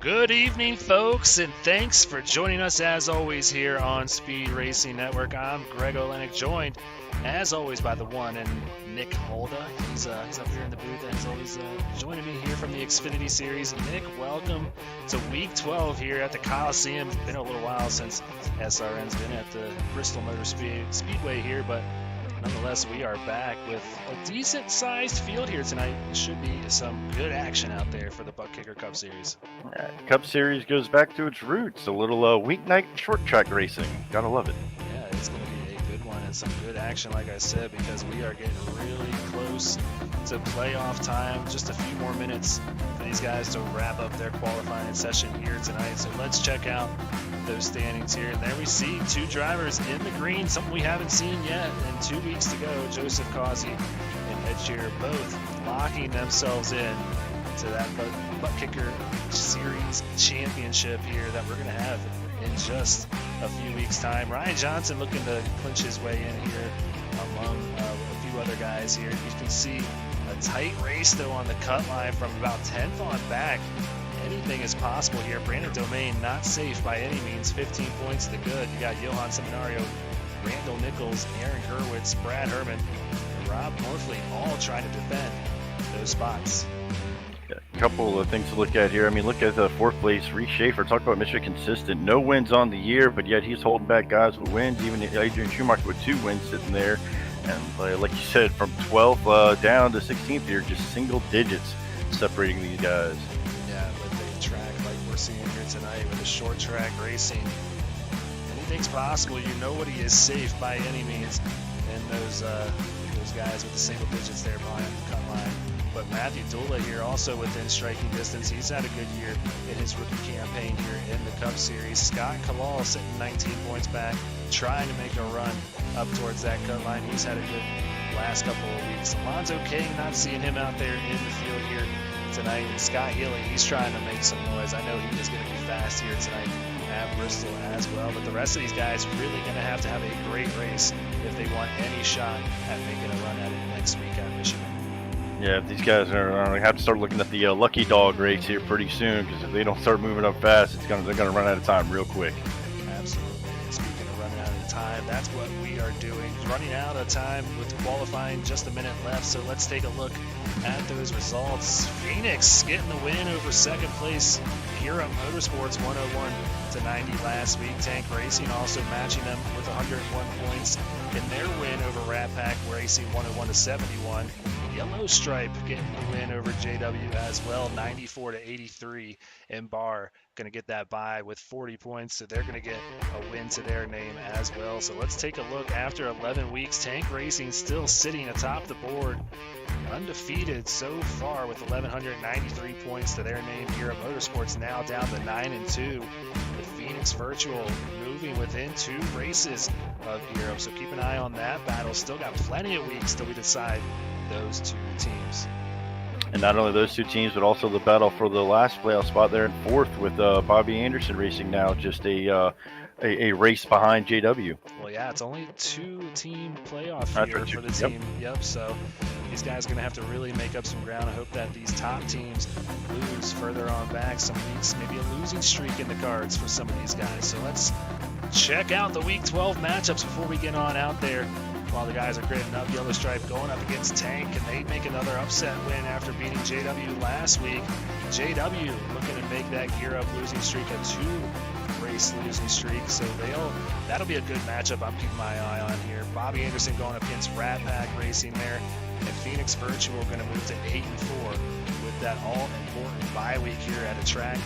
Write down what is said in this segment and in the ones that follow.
Good evening, folks, and thanks for joining us as always here on Speed Racing Network. I'm Greg Olenek, joined as always by the one and Nick Holda. He's up here in the booth as always, joining me here from the Xfinity Series. Nick, welcome to Week 12 here at the Coliseum. It's been a little while since SRN's been at the Bristol Motor Speedway here, but nonetheless, we are back with a decent-sized field here tonight. Should be some good action out there for the Buttkicker Cup Series. Cup Series goes back to its roots, a little weeknight short track racing. Gotta love it. Yeah, it's going to be a good one and some good action, like I said, because we are getting really close to playoff time. Just a few more minutes for these guys to wrap up their qualifying session here tonight. So let's check out those standings here. And there we see two drivers in the green, something we haven't seen yet. And 2 weeks to go, Joseph Causey and Ed Shearer both locking themselves in to that Buttkicker Series championship here that we're going to have in just a few weeks' time. Ryan Johnson looking to clinch his way in here among a few other guys here. You can see a tight race, though, on the cut line from about 10th on back. Anything is possible here. Brandon Domain not safe by any means. 15 points to good. You got Johan Seminario, Randall Nichols, Aaron Hurwitz, Brad Herman, and Rob Morphley all trying to defend those spots. A couple of things to look at here. I mean, look at the fourth place, Reese Schaefer. Talk about Mr. Consistent. No wins on the year, but yet he's holding back guys with wins. Even Adrian Schumacher with 2 wins sitting there. And like you said, from 12th down to 16th here, just single digits separating these guys. Yeah, with the track like we're seeing here tonight with the short track racing, anything's possible. You know what, he is safe by any means. And those guys with the single digits there behind the cut line. But Matthew Dula here also within striking distance. He's had a good year in his rookie campaign here in the Cup Series. Scott Kalal sitting 19 points back, trying to make a run up towards that cut line. He's had a good last couple of weeks. Alonzo King, not seeing him out there in the field here tonight. And Scott Healy, he's trying to make some noise. I know he is going to be fast here tonight at Bristol as well. But the rest of these guys really going to have a great race if they want any shot at making a run at it next week at Michigan. Yeah, these guys are going to have to start looking at the lucky dog race here pretty soon, because if they don't start moving up fast, they're going to run out of time real quick. Absolutely. And speaking of running out of time, that's what we are doing. Running out of time with qualifying, just a minute left. So let's take a look at those results. Phoenix getting the win over second place Europe Motorsports 101 to 90 last week. Tank Racing also matching them with 101 points in their win over Rat Pack Racing 101 to 71. Yellow Stripe getting the win over JW as well, 94 to 83. And Barr going to get that bye with 40 points, so they're going to get a win to their name as well. So let's take a look. After 11 weeks, Tank Racing still sitting atop the board, undefeated so far with 1,193 points to their name. Europe Motorsports now down to 9-2. With Phoenix Virtual moving within 2 races of Europe, so keep an eye on that battle. Still got plenty of weeks till we decide those 2 teams. And not only those 2 teams, but also the battle for the last playoff spot there in 4th with Bobby Anderson Racing now just a race behind JW. Well, yeah, it's only 2-team playoff here for the team. Yep. So these guys are going to have to really make up some ground. I hope that these top teams lose further on back some weeks, maybe a losing streak in the cards for some of these guys. So let's check out the Week 12 matchups before we get on out there. While the guys are grading up, Yellow Stripe going up against Tank, and they make another upset win after beating JW last week. JW looking to make that Gear Up losing streak a 2-race losing streak, so that'll be a good matchup I'm keeping my eye on here. Bobby Anderson going up against Rat Pack Racing there, and Phoenix Virtual going to move to 8-4 with that all-important bye week here at a track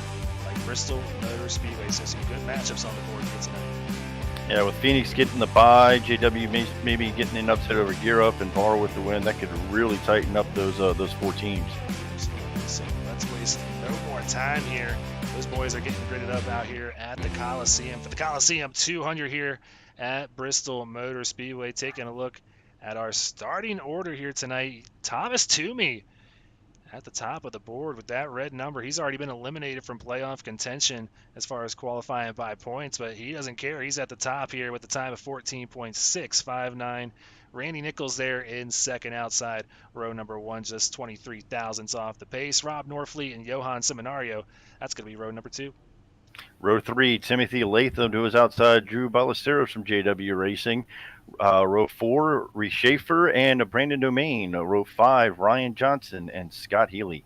like Bristol Motor Speedway. So some good matchups on the board here tonight. Yeah, with Phoenix getting the bye, JW maybe getting an upset over Gear Up, and Barr with the win, that could really tighten up those 4 teams. Absolutely. So let's waste no more time here. Those boys are getting gridded up out here at the Coliseum. For the Coliseum 200 here at Bristol Motor Speedway. Taking a look at our starting order here tonight. Thomas Toomey at the top of the board with that red number. He's already been eliminated from playoff contention as far as qualifying by points, but he doesn't care. He's at the top here with the time of 14.659. Randy Nichols there in second outside row number 1, just 23 thousandths off the pace. Rob Norfleet and Johan Seminario, that's going to be row number 2. Row 3, Timothy Latham, who is outside Drew Ballesteros from JW Racing. Row 4, Reese Schaefer and Brandon Domain. Row 5, Ryan Johnson and Scott Healy.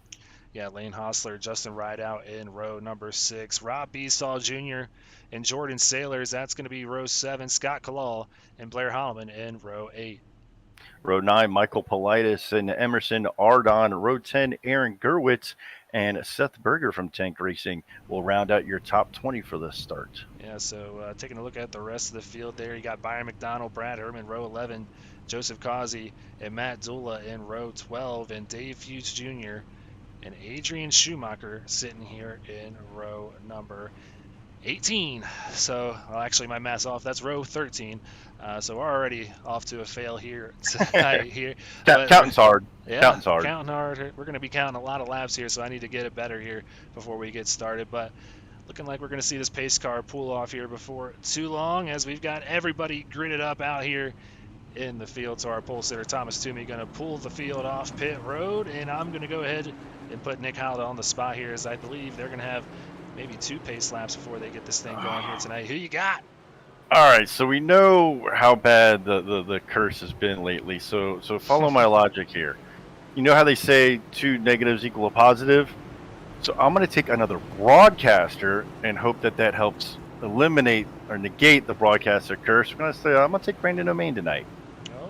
Yeah, Lane Hostler, Justin Rideout in row number 6. Rob Beesall Jr. and Jordan Sailors, that's going to be row 7. Scott Kalal and Blair Holloman in row 8. Row 9, Michael Politis and Emerson Ardon. Row 10, Aaron Gerwitz and Seth Berger from Tank Racing will round out your top 20 for the start. Yeah, so taking a look at the rest of the field there, you got Byron McDonald, Brad Herman, row 11, Joseph Causey and Matt Dula in row 12, and Dave Hughes Jr. and Adrian Schumacher sitting here in row number 18. So, well, actually, my math's off. That's row 13. So we're already off to a fail here tonight. Here, counting's hard. Yeah, counting's hard. Counting hard. We're going to be counting a lot of laps here, so I need to get it better here before we get started. But looking like we're going to see this pace car pull off here before too long, as we've got everybody gridded up out here in the field. So our pole sitter Thomas Toomey going to pull the field off pit road, and I'm going to go ahead and put Nick Howell on the spot here, as I believe they're going to have maybe 2 pace laps before they get this thing going here tonight. Who you got? All right, so we know how bad the curse has been lately. So follow my logic here. You know how they say 2 negatives equal a positive? So I'm going to take another broadcaster and hope that helps eliminate or negate the broadcaster curse. I'm going to take Brandon Domain tonight.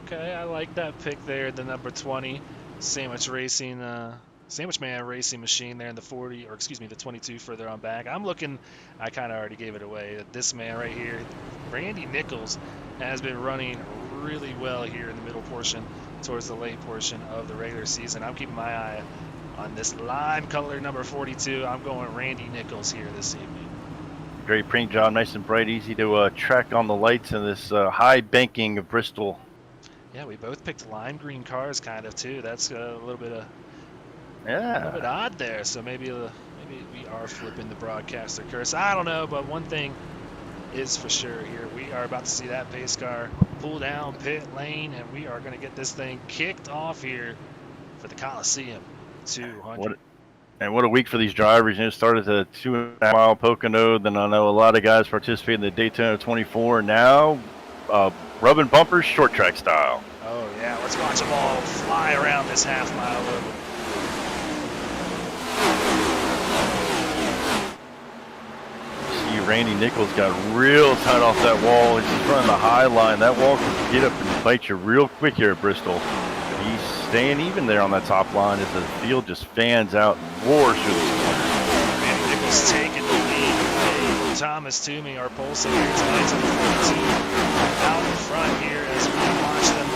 Okay, I like that pick there, the number 20, Sandwich Man Racing Machine there in the 40, or excuse me, the 22 further on back. I kind of already gave it away. This man right here, Randy Nichols, has been running really well here in the middle portion towards the late portion of the regular season. I'm keeping my eye on this lime color number 42. I'm going Randy Nichols here this evening. Great paint job, nice and bright, easy to track on the lights in this high banking of Bristol. Yeah, we both picked lime green cars kind of too. That's a little bit odd there. So maybe we are flipping the broadcaster curse. I don't know, but one thing is for sure here. We are about to see that pace car pull down pit lane, and we are going to get this thing kicked off here for the Coliseum 200. What a week for these drivers. It started at 2.5-mile Pocono. Then I know a lot of guys participate in the Daytona 24. Now, rubbing bumpers, short track style. Oh, yeah. Let's watch them all fly around this half-mile oval. Randy Nichols got real tight off that wall. He's just running the high line. That wall can get up and bite you real quick here at Bristol. He's staying even there on that top line as the field just fans out and roars through the corner. Randy Nichols taking the lead. Thomas Toomey, our pole sitter here tonight, to the 42, out in front here as we watch them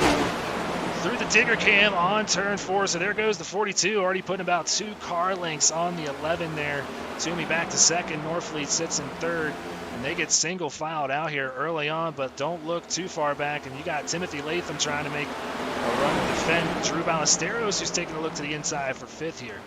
through the digger cam on turn 4. So there goes the 42, already putting about 2 car lengths on the 11 there. Toomey back to second. Norfleet sits in third, and they get single filed out here early on, but don't look too far back. And you got Timothy Latham trying to make a run to defend Drew Ballesteros, who's taking a look to the inside for 5th here.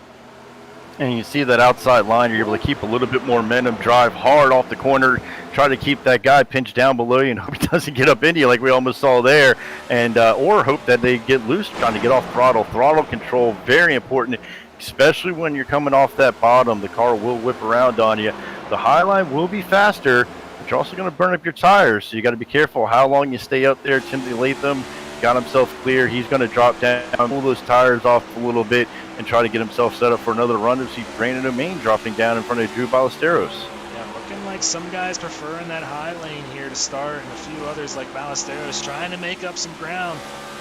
And you see that outside line, you're able to keep a little bit more momentum, drive hard off the corner, try to keep that guy pinched down below you and hope he doesn't get up into you like we almost saw there, and or hope that they get loose trying to get off throttle. Throttle control, very important, especially when you're coming off that bottom. The car will whip around on you. The high line will be faster, but you're also going to burn up your tires, so you got to be careful how long you stay up there. Timothy Latham got himself clear. He's going to drop down, pull those tires off a little bit, and try to get himself set up for another run to see Brandon Domain dropping down in front of Drew Ballesteros. Yeah, looking like some guys preferring that high lane here to start, and a few others like Ballesteros trying to make up some ground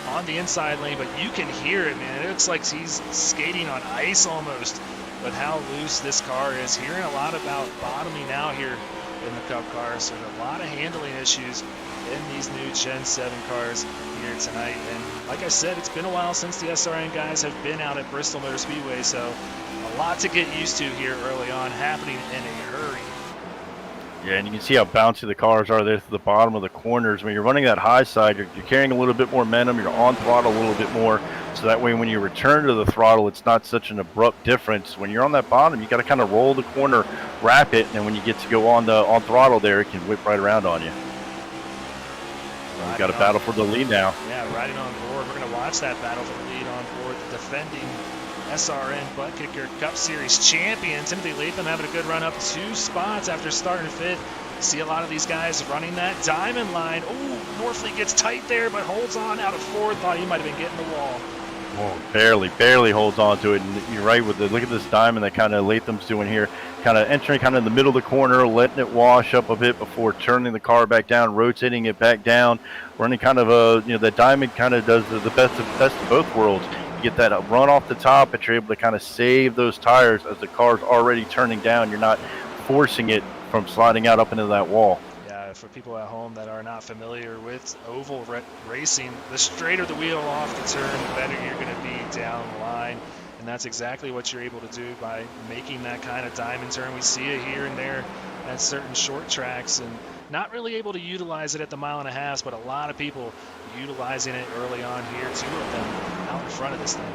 on the inside lane, but you can hear it, man. It looks like he's skating on ice almost with how loose this car is. Hearing a lot about bottoming out here in the Cup car, so a lot of handling issues in these new Gen 7 cars here tonight. And like I said, it's been a while since the SRN guys have been out at Bristol Motor Speedway, so a lot to get used to here early on, happening in a hurry. Yeah, and you can see how bouncy the cars are there to the bottom of the corners. When you're running that high side, you're carrying a little bit more momentum. You're on throttle a little bit more. So that way when you return to the throttle, it's not such an abrupt difference. When you're on that bottom, you got to kind of roll the corner, wrap it, and then when you get to go on throttle there, it can whip right around on you. We've got a battle for the lead now. Yeah, riding on board. We're going to watch that battle for the lead on board. The defending SRN Buttkicker Cup Series champion, Timothy Latham, having a good run up 2 spots after starting 5th. See a lot of these guys running that diamond line. Oh, Norfleet gets tight there, but holds on out of 4th. Thought he might have been getting the wall. Oh, barely holds on to it. And you're right with the look at this diamond that kind of Latham's doing here. Kind of entering kind of in the middle of the corner, letting it wash up a bit before turning the car back down, rotating it back down, running kind of that diamond kind of does the best of both worlds. You get that run off the top, but you're able to kind of save those tires as the car's already turning down. You're not forcing it from sliding out up into that wall. Yeah, for people at home that are not familiar with oval racing, the straighter the wheel off the turn, the better you're going to be down the line. And that's exactly what you're able to do by making that kind of diamond turn. We see it here and there at certain short tracks, and not really able to utilize it at the 1.5 miles, but a lot of people utilizing it early on here. 2 of them out in front of this thing.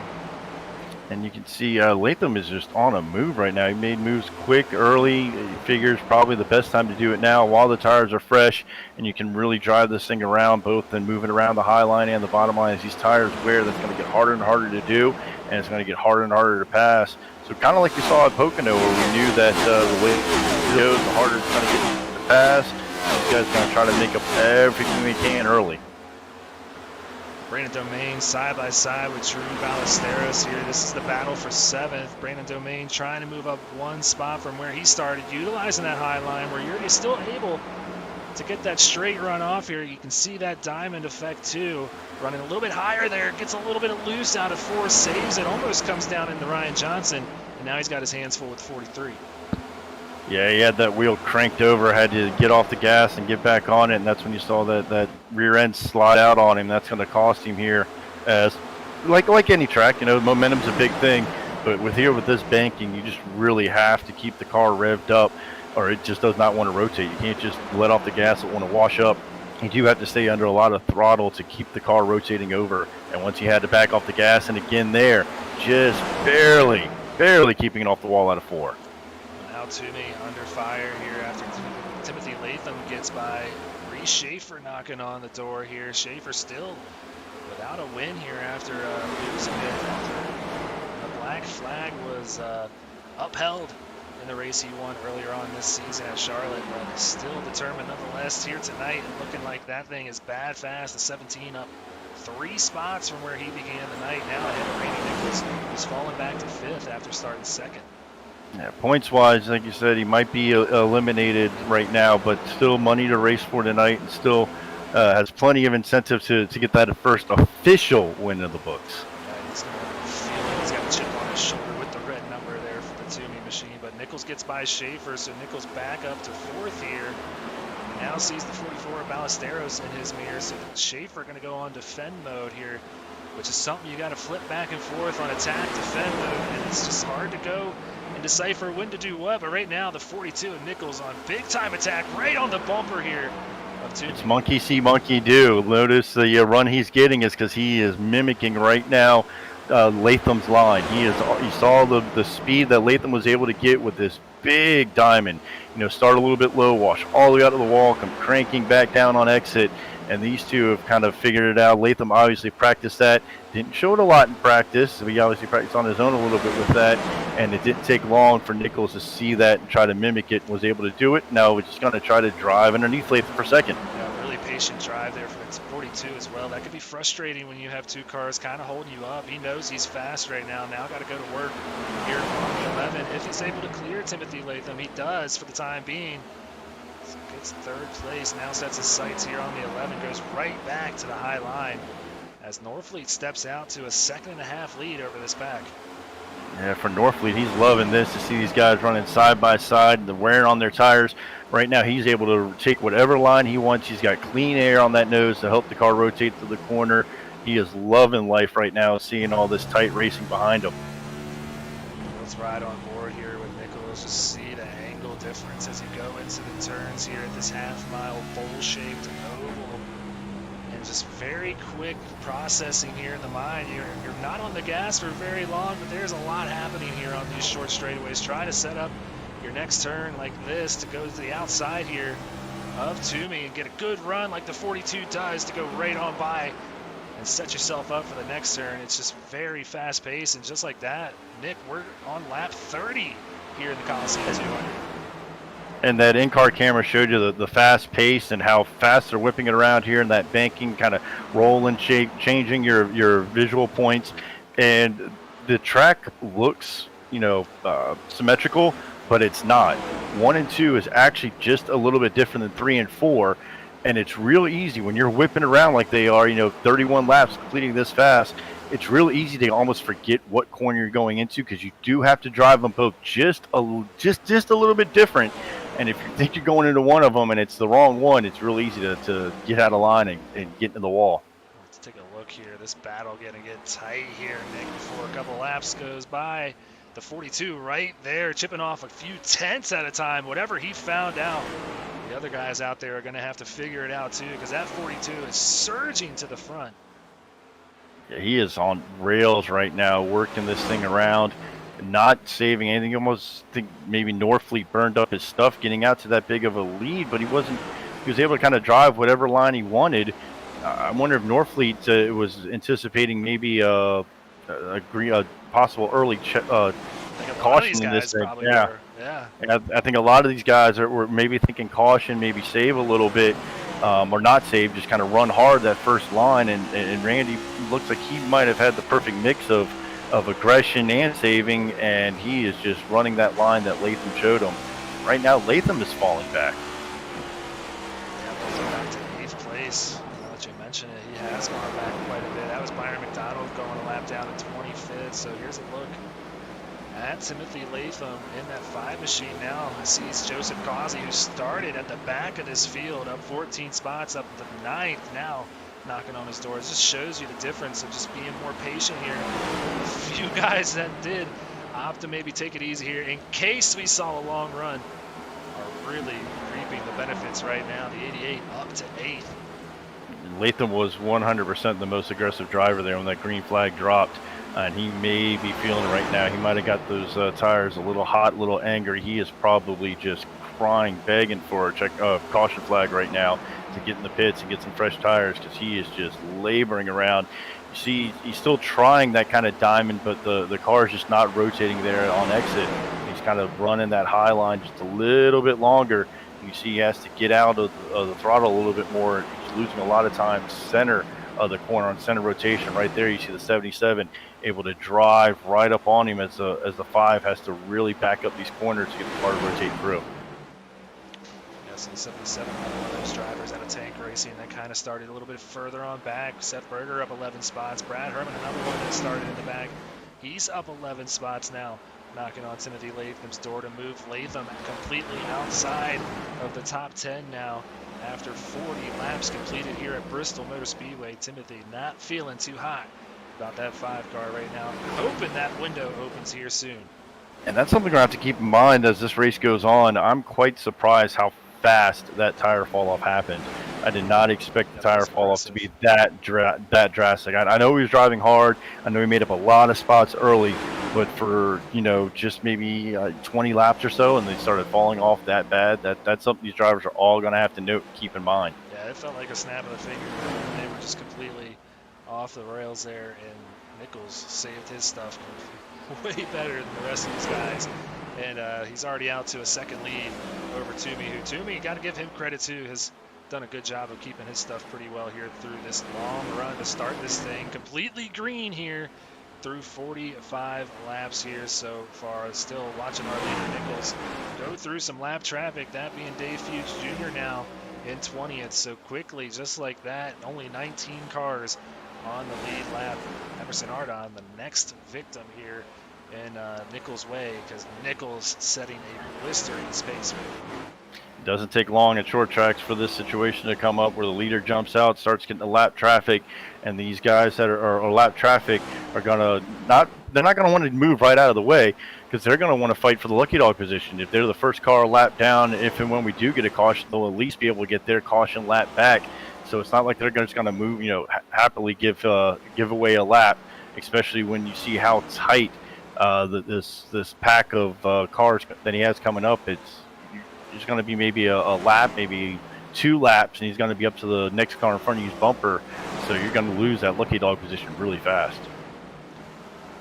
And you can see Latham is just on a move right now. He made moves quick, early. He figures probably the best time to do it now while the tires are fresh, and you can really drive this thing around, both and moving around the high line and the bottom line. As these tires wear, that's going to get harder and harder to do, and it's going to get harder and harder to pass. So kind of like we saw at Pocono, where we knew that the way it goes, the harder it's going to get to pass. These guys are going to try to make up everything they can early. Brandon Domain side by side with Drew Ballesteros here. This is the battle for 7th. Brandon Domain trying to move up 1 spot from where he started, utilizing that high line where you're still able to get that straight run off here. You can see that diamond effect too. Running a little bit higher there, gets a little bit of loose out of 4, saves it, almost comes down into Ryan Johnson, and now he's got his hands full with 43. Yeah, he had that wheel cranked over, had to get off the gas and get back on it, and that's when you saw that rear end slide out on him. That's going to cost him here. As like any track, momentum's a big thing, but with this banking, you just really have to keep the car revved up, or it just does not want to rotate. You can't just let off the gas and want to wash up. You do have to stay under a lot of throttle to keep the car rotating over. And once he had to back off the gas, and again there, just barely keeping it off the wall out of 4. Toomey under fire here after Timothy Latham gets by. Reese Schaefer knocking on the door here. Schaefer still without a win here after losing it after the black flag was upheld in the race he won earlier on this season at Charlotte, but still determined nonetheless here tonight, and looking like that thing is bad fast. The 17 up 3 spots from where he began the night, now ahead of Randy Nichols, who's fallen back to 5th after starting 2nd. Yeah, points-wise, like you said, he might be eliminated right now, but still money to race for tonight, and still has plenty of incentive to get that first official win of the books. Yeah, he's got a chip on his shoulder with the red number there for the Toomey machine, but Nichols gets by Schaefer, so Nichols back up to 4th here. Now sees the 44 Ballesteros in his mirror, so Schaefer going to go on defend mode here, which is something you got to flip back and forth on attack, defend mode, and it's just hard to go and decipher when to do what. But right now, the 42 of Nichols on big time attack right on the bumper here of Toomey. It's monkey see, monkey do. Notice the run he's getting is because he is mimicking right now Latham's line. You saw the speed that Latham was able to get with this big diamond. Start a little bit low, wash all the way out of the wall, come cranking back down on exit. And these two have kind of figured it out. Latham obviously practiced that. Didn't show it a lot in practice. So he obviously practiced on his own a little bit with that. And it didn't take long for Nichols to see that and try to mimic it and was able to do it. Now we're just going to try to drive underneath Latham for 2nd. Yeah, really patient drive there for the 42 as well. That could be frustrating when you have 2 cars kind of holding you up. He knows he's fast right now. Now got to go to work here on the 11. If he's able to clear Timothy Latham, he does for the time being. Gets 3rd place, now sets his sights here on the 11, goes right back to the high line as Norfleet steps out to a 2.5 lead over this pack. Yeah, for Norfleet, he's loving this to see these guys running side by side, the wearing on their tires. Right now, he's able to take whatever line he wants. He's got clean air on that nose to help the car rotate through the corner. He is loving life right now, seeing all this tight racing behind him. Let's right on board here with Nichols. Just see the angle difference as you go into the turns here at this half-mile bowl-shaped oval. And just very quick processing here in the mind. You're not on the gas for very long, but there's a lot happening here on these short straightaways. Try to set up your next turn like this to go to the outside here of Toomey and get a good run like the 42 does to go right on by and set yourself up for the next turn. It's just very fast paced, and just like that, Nick, we're on lap 30 here in the Coliseum 200. And that in-car camera showed you the fast pace and how fast they're whipping it around here, and that banking kind of rolling shape, changing your visual points. And the track looks, symmetrical, but it's not. 1 and 2 is actually just a little bit different than 3 and 4. And it's real easy when you're whipping around like they are, 31 laps completing this fast. It's real easy to almost forget what corner you're going into, because you do have to drive them both just a little bit different. And if you think you're going into one of them and it's the wrong one, it's real easy to get out of line and get into the wall. Let's take a look here. This battle gonna get tight here, Nick, before a couple laps goes by. The 42 right there, chipping off a few tenths at a time. Whatever he found out, the other guys out there are going to have to figure it out too, because that 42 is surging to the front. Yeah, he is on rails right now, working this thing around, not saving anything. You almost think maybe Norfleet burned up his stuff getting out to that big of a lead, but he wasn't. He was able to kind of drive whatever line he wanted. I wonder if Norfleet was anticipating maybe a possible early caution in this thing. Yeah. And I think a lot of these guys were maybe thinking caution, maybe save a little bit, or not save, just kind of run hard that first line. And Randy looks like he might have had the perfect mix of aggression and saving, and he is just running that line that Latham showed him. Right now, Latham is falling back. Yeah, back to 8th place. Now that you mention it, he has gone back quite a bit. That was Byron McDonald going a lap down to 25th. So here's a look at Timothy Latham in that 5 machine now. He sees Joseph Causey, who started at the back of this field, up 14 spots, up to 9th now, knocking on his door. It just shows you the difference of just being more patient here. A few guys that did opt to maybe take it easy here in case we saw a long run are really reaping the benefits right now. The 88 up to 8th. Latham was 100% the most aggressive driver there when that green flag dropped. And he may be feeling it right now. He might have got those tires a little hot, a little angry. He is probably just crying, begging for a caution flag right now to get in the pits and get some fresh tires, because he is just laboring around. You see, he's still trying that kind of diamond, but the car is just not rotating there on exit. He's kind of running that high line just a little bit longer. You see he has to get out of the throttle a little bit more. He's losing a lot of time center of the corner on center rotation. Right there, you see the 77 able to drive right up on him as the 5 has to really back up these corners to get the car to rotate through. Yes, the 77, one of those drivers out of tank racing that kind of started a little bit further on back. Seth Berger up 11 spots. Brad Herman, another one that started in the back. He's up 11 spots now, knocking on Timothy Latham's door to move Latham completely outside of the top 10 now. After 40 laps completed here at Bristol Motor Speedway, Timothy not feeling too hot about that 5 car right now. Hoping that window opens here soon. And that's something we're going to have to keep in mind as this race goes on. I'm quite surprised how fast that tire fall off happened. I did not expect the tire fall off to be that drastic. I know he was driving hard. I know he made up a lot of spots early, but for just maybe 20 laps or so, and they started falling off that bad. That's something these drivers are all going to have to note and keep in mind. Yeah, it felt like a snap of the finger. They were just completely off the rails there, and Nichols saved his stuff way better than the rest of these guys. And he's already out to a second lead over Toomey, who Toomey, got to give him credit too, has done a good job of keeping his stuff pretty well here through this long run to start this thing. Completely green here through 45 laps here so far. Still watching our leader Nichols go through some lap traffic, that being Dave Fuchs Jr. now in 20th. So quickly, just like that, only 19 cars on the lead lap. Emerson Ardon, the next victim here in Nichols' way, because Nichols setting a blistering space. doesn't take long at short tracks for this situation to come up where the leader jumps out, starts getting the lap traffic, and these guys that are lap traffic are gonna they're not gonna want to move right out of the way because they're gonna want to fight for the lucky dog position. If they're the first car lap down, if and when we do get a caution, they'll at least be able to get their caution lap back. So it's not like they're just gonna move, happily give away a lap, especially when you see how tight this pack of cars that he has coming up. It's going to be maybe a lap, maybe 2 laps, and he's going to be up to the next car in front of you's bumper. So you're going to lose that lucky dog position really fast.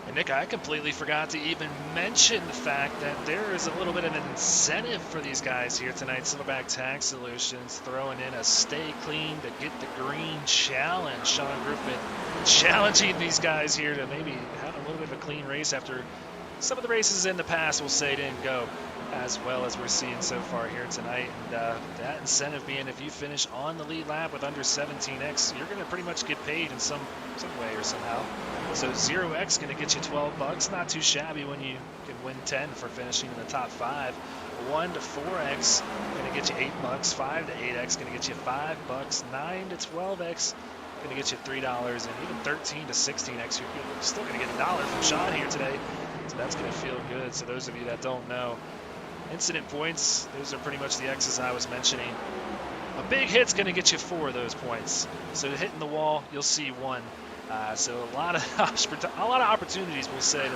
And Nick, I completely forgot to even mention the fact that there is a little bit of an incentive for these guys here tonight. Silverback Tax Solutions throwing in a stay clean to get the green challenge. Sean Griffith challenging these guys here to maybe have a little bit of a clean race after some of the races in the past, we'll say, didn't go as well as we're seeing so far here tonight. And that incentive being if you finish on the lead lap with under 17x, you're going to pretty much get paid in some way or somehow. So 0x going to get you $12. Not too shabby when you can win 10 for finishing in the top 5. 1 to 4x going to get you $8. 5 to 8x going to get you $5. 9 to 12x going to get you $3, and even 13 to 16x, you're still going to get $1 from Sean here today. So that's going to feel good. So those of you that don't know, incident points, those are pretty much the X's I was mentioning. A big hit's going to get you 4 of those points. So hitting the wall, you'll see 1. So a lot of opportunities, we'll say, at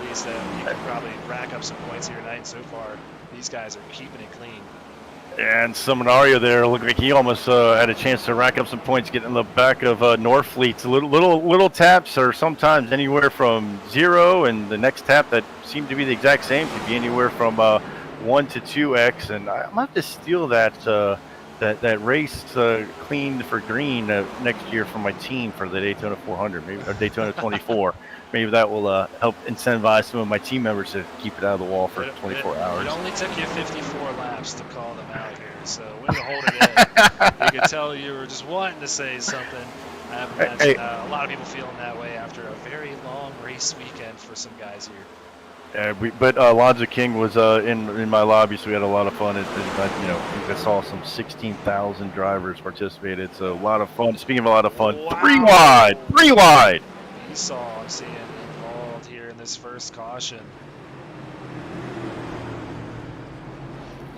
least that you can probably rack up some points here tonight. So far, these guys are keeping it clean. And Seminario there looked like he almost had a chance to rack up some points getting in the back of Norfleet's. Little taps are sometimes anywhere from 0, and the next tap that seemed to be the exact same could be anywhere from 1 to 2x. And I'm going to have to steal that race cleaned for green next year for my team for the Daytona 400, maybe, or Daytona 24. Maybe that will help incentivize some of my team members to keep it out of the wall for 24 hours. It only took you 54 laps to call them out here, so way to hold it in. You could tell you were just wanting to say something. I imagine a lot of people feeling that way after a very long race weekend for some guys here. But Alonzo King was in my lobby, so we had a lot of fun. I saw some 16,000 drivers participate. It's a lot of fun. Speaking of a lot of fun, wow. 3 wide. Esau, I'm seeing involved here in this first caution.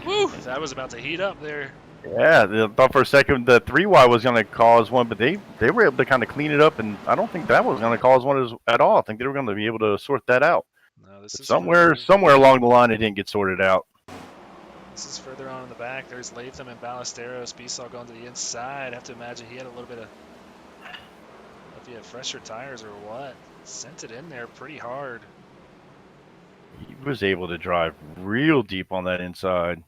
Woo! That was about to heat up there. Yeah, I thought for a second the 3 wide was going to cause one, but they were able to kind of clean it up, and I don't think that was going to cause one at all. I think they were going to be able to sort that out. No, this is somewhere along the line it didn't get sorted out. This is further on in the back. There's Latham and Ballesteros. Esau going to the inside. I have to imagine he had a little bit of, if he had fresher tires or what, sent it in there pretty hard. He was able to drive real deep on that inside.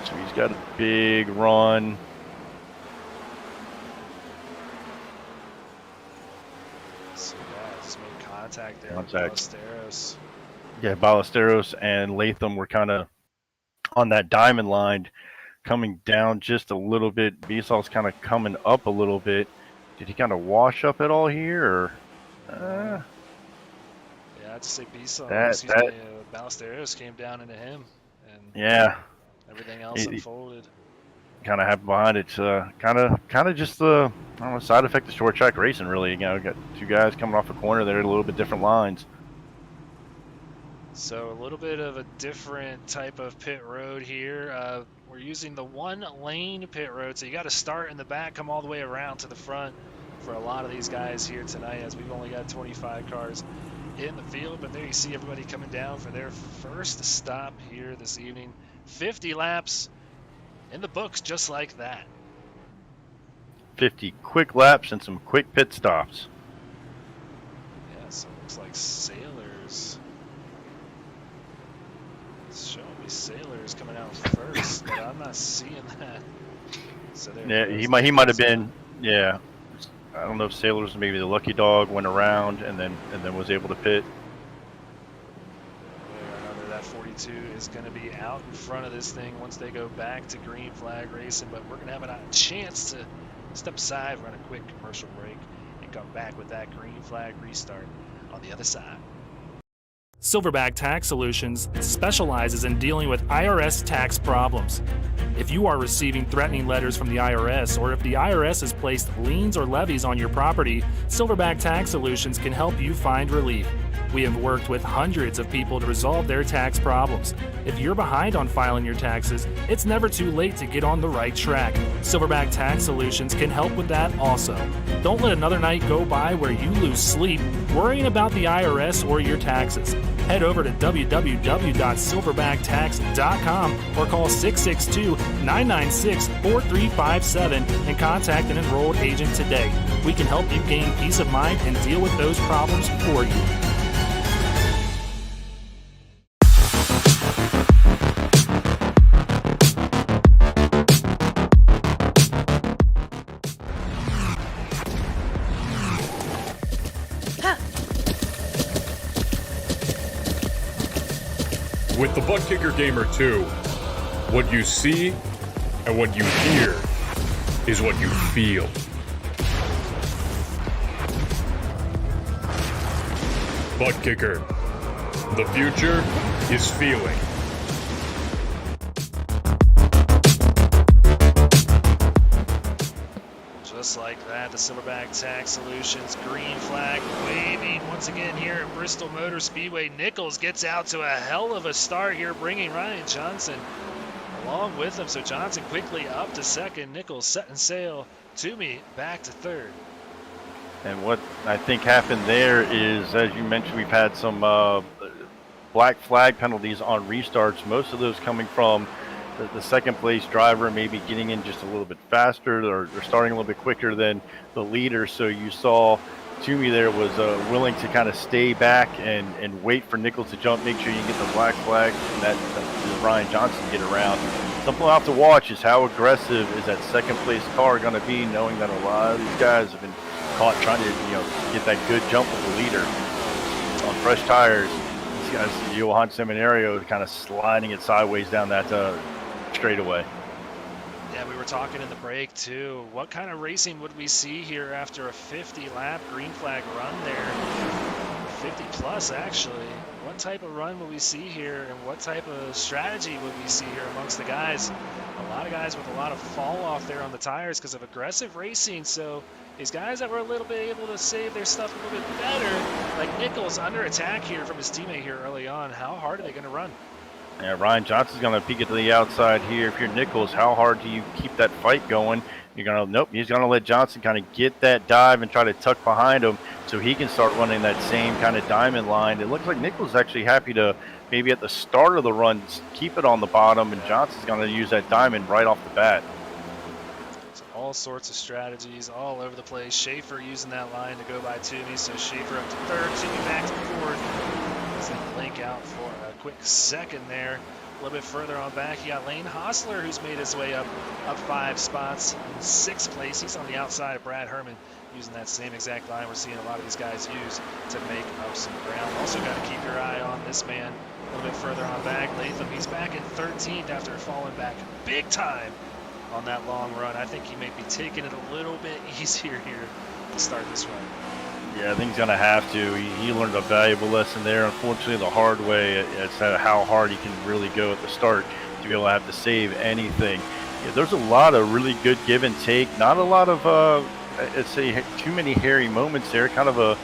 So he's got a big run. So yeah, just made contact there with Ballesteros. Yeah, Ballesteros and Latham were kind of on that diamond line, coming down just a little bit. Besal's kind of coming up a little bit. Did he kind of wash up at all here, or? Yeah, I'd say Ballesteros came down into him, and yeah, everything else unfolded. Kind of happened behind it. Kind of just the side effect of short track racing. Really, got 2 guys coming off a corner. They're at a little bit different lines. So a little bit of a different type of pit road here. We're using the 1-lane pit road, so you got to start in the back, come all the way around to the front for a lot of these guys here tonight, as we've only got 25 cars in the field. But there you see everybody coming down for their first stop here this evening. 50 laps in the books just like that. 50 quick laps and some quick pit stops. Yeah, so it looks like Sailors. It's showing me Sailors coming out first, but I'm not seeing that. So yeah, he might have been. Yeah, I don't know if Sailors, maybe the lucky dog went around and then was able to pit. That 42 is going to be out in front of this thing once they go back to green flag racing, but we're going to have a chance to step aside, run a quick commercial break, and come back with that green flag restart on the other side. Silverback Tax Solutions specializes in dealing with IRS tax problems. If you are receiving threatening letters from the IRS, or if the IRS has placed liens or levies on your property, Silverback Tax Solutions can help you find relief. We have worked with hundreds of people to resolve their tax problems. If you're behind on filing your taxes, it's never too late to get on the right track. Silverback Tax Solutions can help with that also. Don't let another night go by where you lose sleep worrying about the IRS or your taxes. Head over to www.silverbacttax.com or call 662-996-4357 and contact an enrolled agent today. We can help you gain peace of mind and deal with those problems for you. With the Buttkicker Gamer 2, what you see and what you hear is what you feel. Buttkicker, the future is feeling. Just like that, the Silverback Tax Solutions green flag waving once again here at Bristol Motor Speedway. Nichols gets out to a hell of a start here, bringing Ryan Johnson along with him. So Johnson quickly up to second. Nichols setting sail. Toomey back to third. And what I think happened there is, as you mentioned, we've had some black flag penalties on restarts. Most of those coming from the second place driver maybe getting in just a little bit faster or starting a little bit quicker than the leader. So you saw Toomey there was willing to kind of stay back and wait for Nichols to jump, make sure you get the black flag, and that Ryan Johnson get around. Something we'll have to watch is how aggressive is that second place car going to be, knowing that a lot of these guys have been caught trying to get that good jump with the leader on fresh tires. These guys, Johan Seminario, kind of sliding it sideways down that straightaway. Yeah, we were talking in the break too. What kind of racing would we see here after a 50-lap green flag run there? 50 plus, actually. What type of run will we see here, and what type of strategy would we see here amongst the guys? A lot of guys with a lot of fall off there on the tires because of aggressive racing. So these guys that were a little bit able to save their stuff a little bit better, like Nichols under attack here from his teammate here early on. How hard are they going to run? Yeah, Ryan Johnson's going to peek it to the outside here. If you're Nichols, how hard do you keep that fight going? You're going to, nope, he's going to let Johnson kind of get that dive and try to tuck behind him so he can start running that same kind of diamond line. It looks like Nichols is actually happy to maybe at the start of the run keep it on the bottom, and Johnson's going to use that diamond right off the bat. So all sorts of strategies all over the place. Schaefer using that line to go by Toomey, so Schaefer up to third, Toomey back to fourth. As they link out for a quick second there. A little bit further on back, you got Lane Hostler, who's made his way up 5 spots in 6th place. He's on the outside of Brad Herman, using that same exact line we're seeing a lot of these guys use to make up some ground. Also got to keep your eye on this man a little bit further on back. Latham, he's back in 13th after falling back big time on that long run. I think he may be taking it a little bit easier here to start this run. Yeah, I think he's going to have to. He learned a valuable lesson there, unfortunately, the hard way. It's how hard he can really go at the start to be able to have to save anything. Yeah, there's a lot of really good give and take. Not a lot of, let's say, too many hairy moments there. Kind of a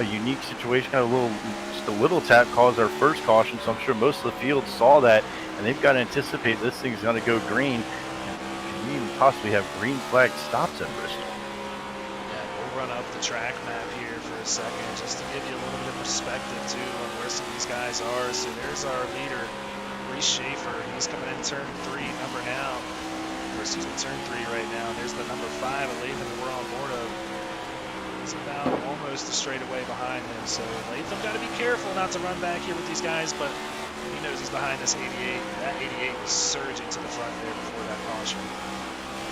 unique situation. Kind of just a little tap caused our first caution, so I'm sure most of the field saw that, and they've got to anticipate this thing's going to go green. And we even possibly have green flag stops at Bristol. Yeah, we'll run up the track map here for a second, just to give you a little bit of perspective too on where some of these guys are. So there's our leader, Reese Schaefer. He's coming in turn 3 number now. Or excuse me, turn 3 right now. There's the number 5 of Latham that we're on board of. He's about almost a straightaway behind him. So Latham got to be careful not to run back here with these guys, but he knows he's behind this 88. That 88 was surging to the front there before that caution.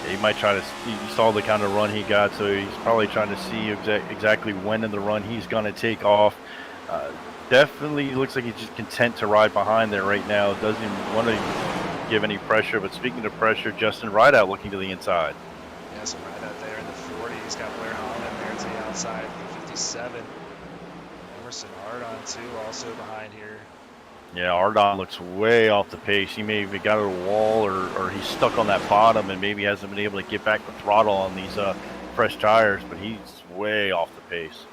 He might try to. You saw the kind of run he got, so he's probably trying to see exactly when in the run he's going to take off. Definitely looks like he's just content to ride behind there right now. Doesn't even want to give any pressure. But speaking of pressure, Justin Rideout looking to the inside. Yeah, so Rideout there in the 40. He's got Blair Holland there to the outside, 57. Emerson Ardon too, also behind here. Yeah, Ardon looks way off the pace. He may have got to the wall, or he's stuck on that bottom and maybe hasn't been able to get back the throttle on these fresh tires, but he's way off the pace.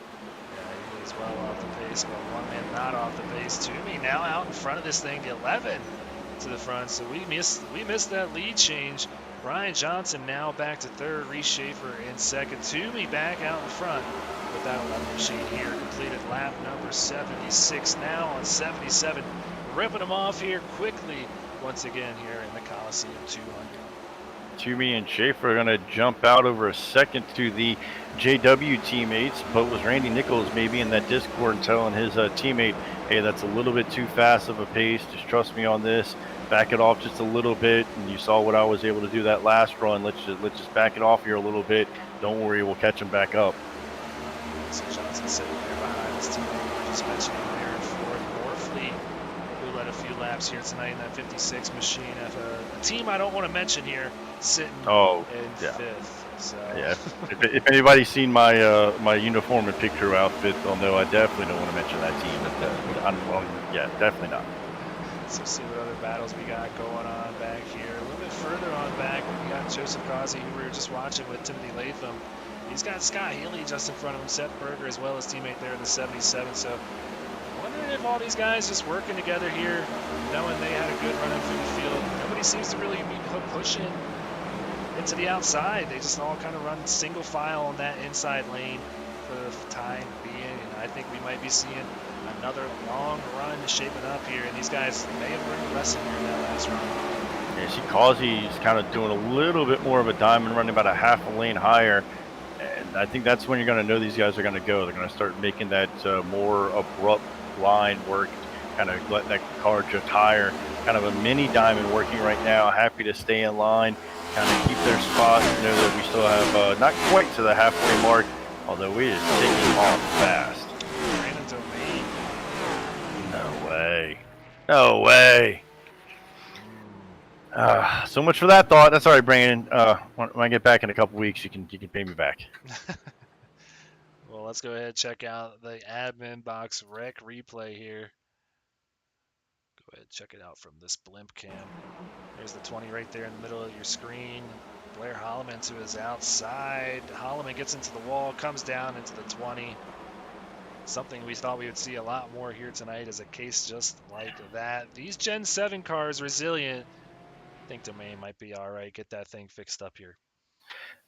Yeah, he is well off the pace, but one man not off the pace. Toomey now out in front of this thing, 11 to the front, so we missed that lead change. Brian Johnson now back to third, Reese Schaefer in second. Toomey back out in front with that 11 machine here. Completed lap number 76 now on 77. Ripping them off here quickly once again here in the Coliseum 200. Toomey and Schaefer are going to jump out over a second to the JW teammates, but was Randy Nichols maybe in that Discord telling his teammate, hey, that's a little bit too fast of a pace, just trust me on this, back it off just a little bit. And you saw what I was able to do that last run. Let's just back it off here a little bit. Don't worry, we'll catch him back up. So Johnson sitting there behind his teammate, just mentioning there in fourth. Morfleet, who led a few laps here tonight in that 56 machine. A team I don't want to mention here, sitting in fifth. So. Yeah, if anybody's seen my my uniform and picture outfit, they'll know I definitely don't want to mention that team. Yeah, definitely not. So see what other battles we got going on back here. A little bit further on back, we got Joseph Causey, who we were just watching with Timothy Latham. He's got Scott Healy just in front of him, Seth Berger as well as teammate there in the 77. So wondering if all these guys just working together here, knowing they had a good run through the field. Nobody seems to really be pushing into the outside. They just all kind of run single file on that inside lane for the time being. And I think we might be seeing another long run shaping up here. And these guys may have learned a lesson here in that last run. Yeah, see Causey's kind of doing a little bit more of a diamond, running about a half a lane higher. And I think that's when you're going to know these guys are going to go. They're going to start making that more abrupt line work, kind of let that car drift higher. Kind of a mini diamond working right now. Happy to stay in line, kind of keep their spot. Know that we still have not quite to the halfway mark, although we is taking off fast. Brandon Domain. No way. No way. So much for that thought. That's all right, Brandon. When I get back in a couple weeks, you can pay me back. Well, let's go ahead and check out the admin box rec replay here. Go ahead and check it out from this blimp cam. There's the 20 right there in the middle of your screen. Blair Holloman to his outside. Holloman gets into the wall, comes down into the 20. Something we thought we would see a lot more here tonight is a case just like that. These Gen 7 cars, resilient. I think Domain might be all right. Get that thing fixed up here.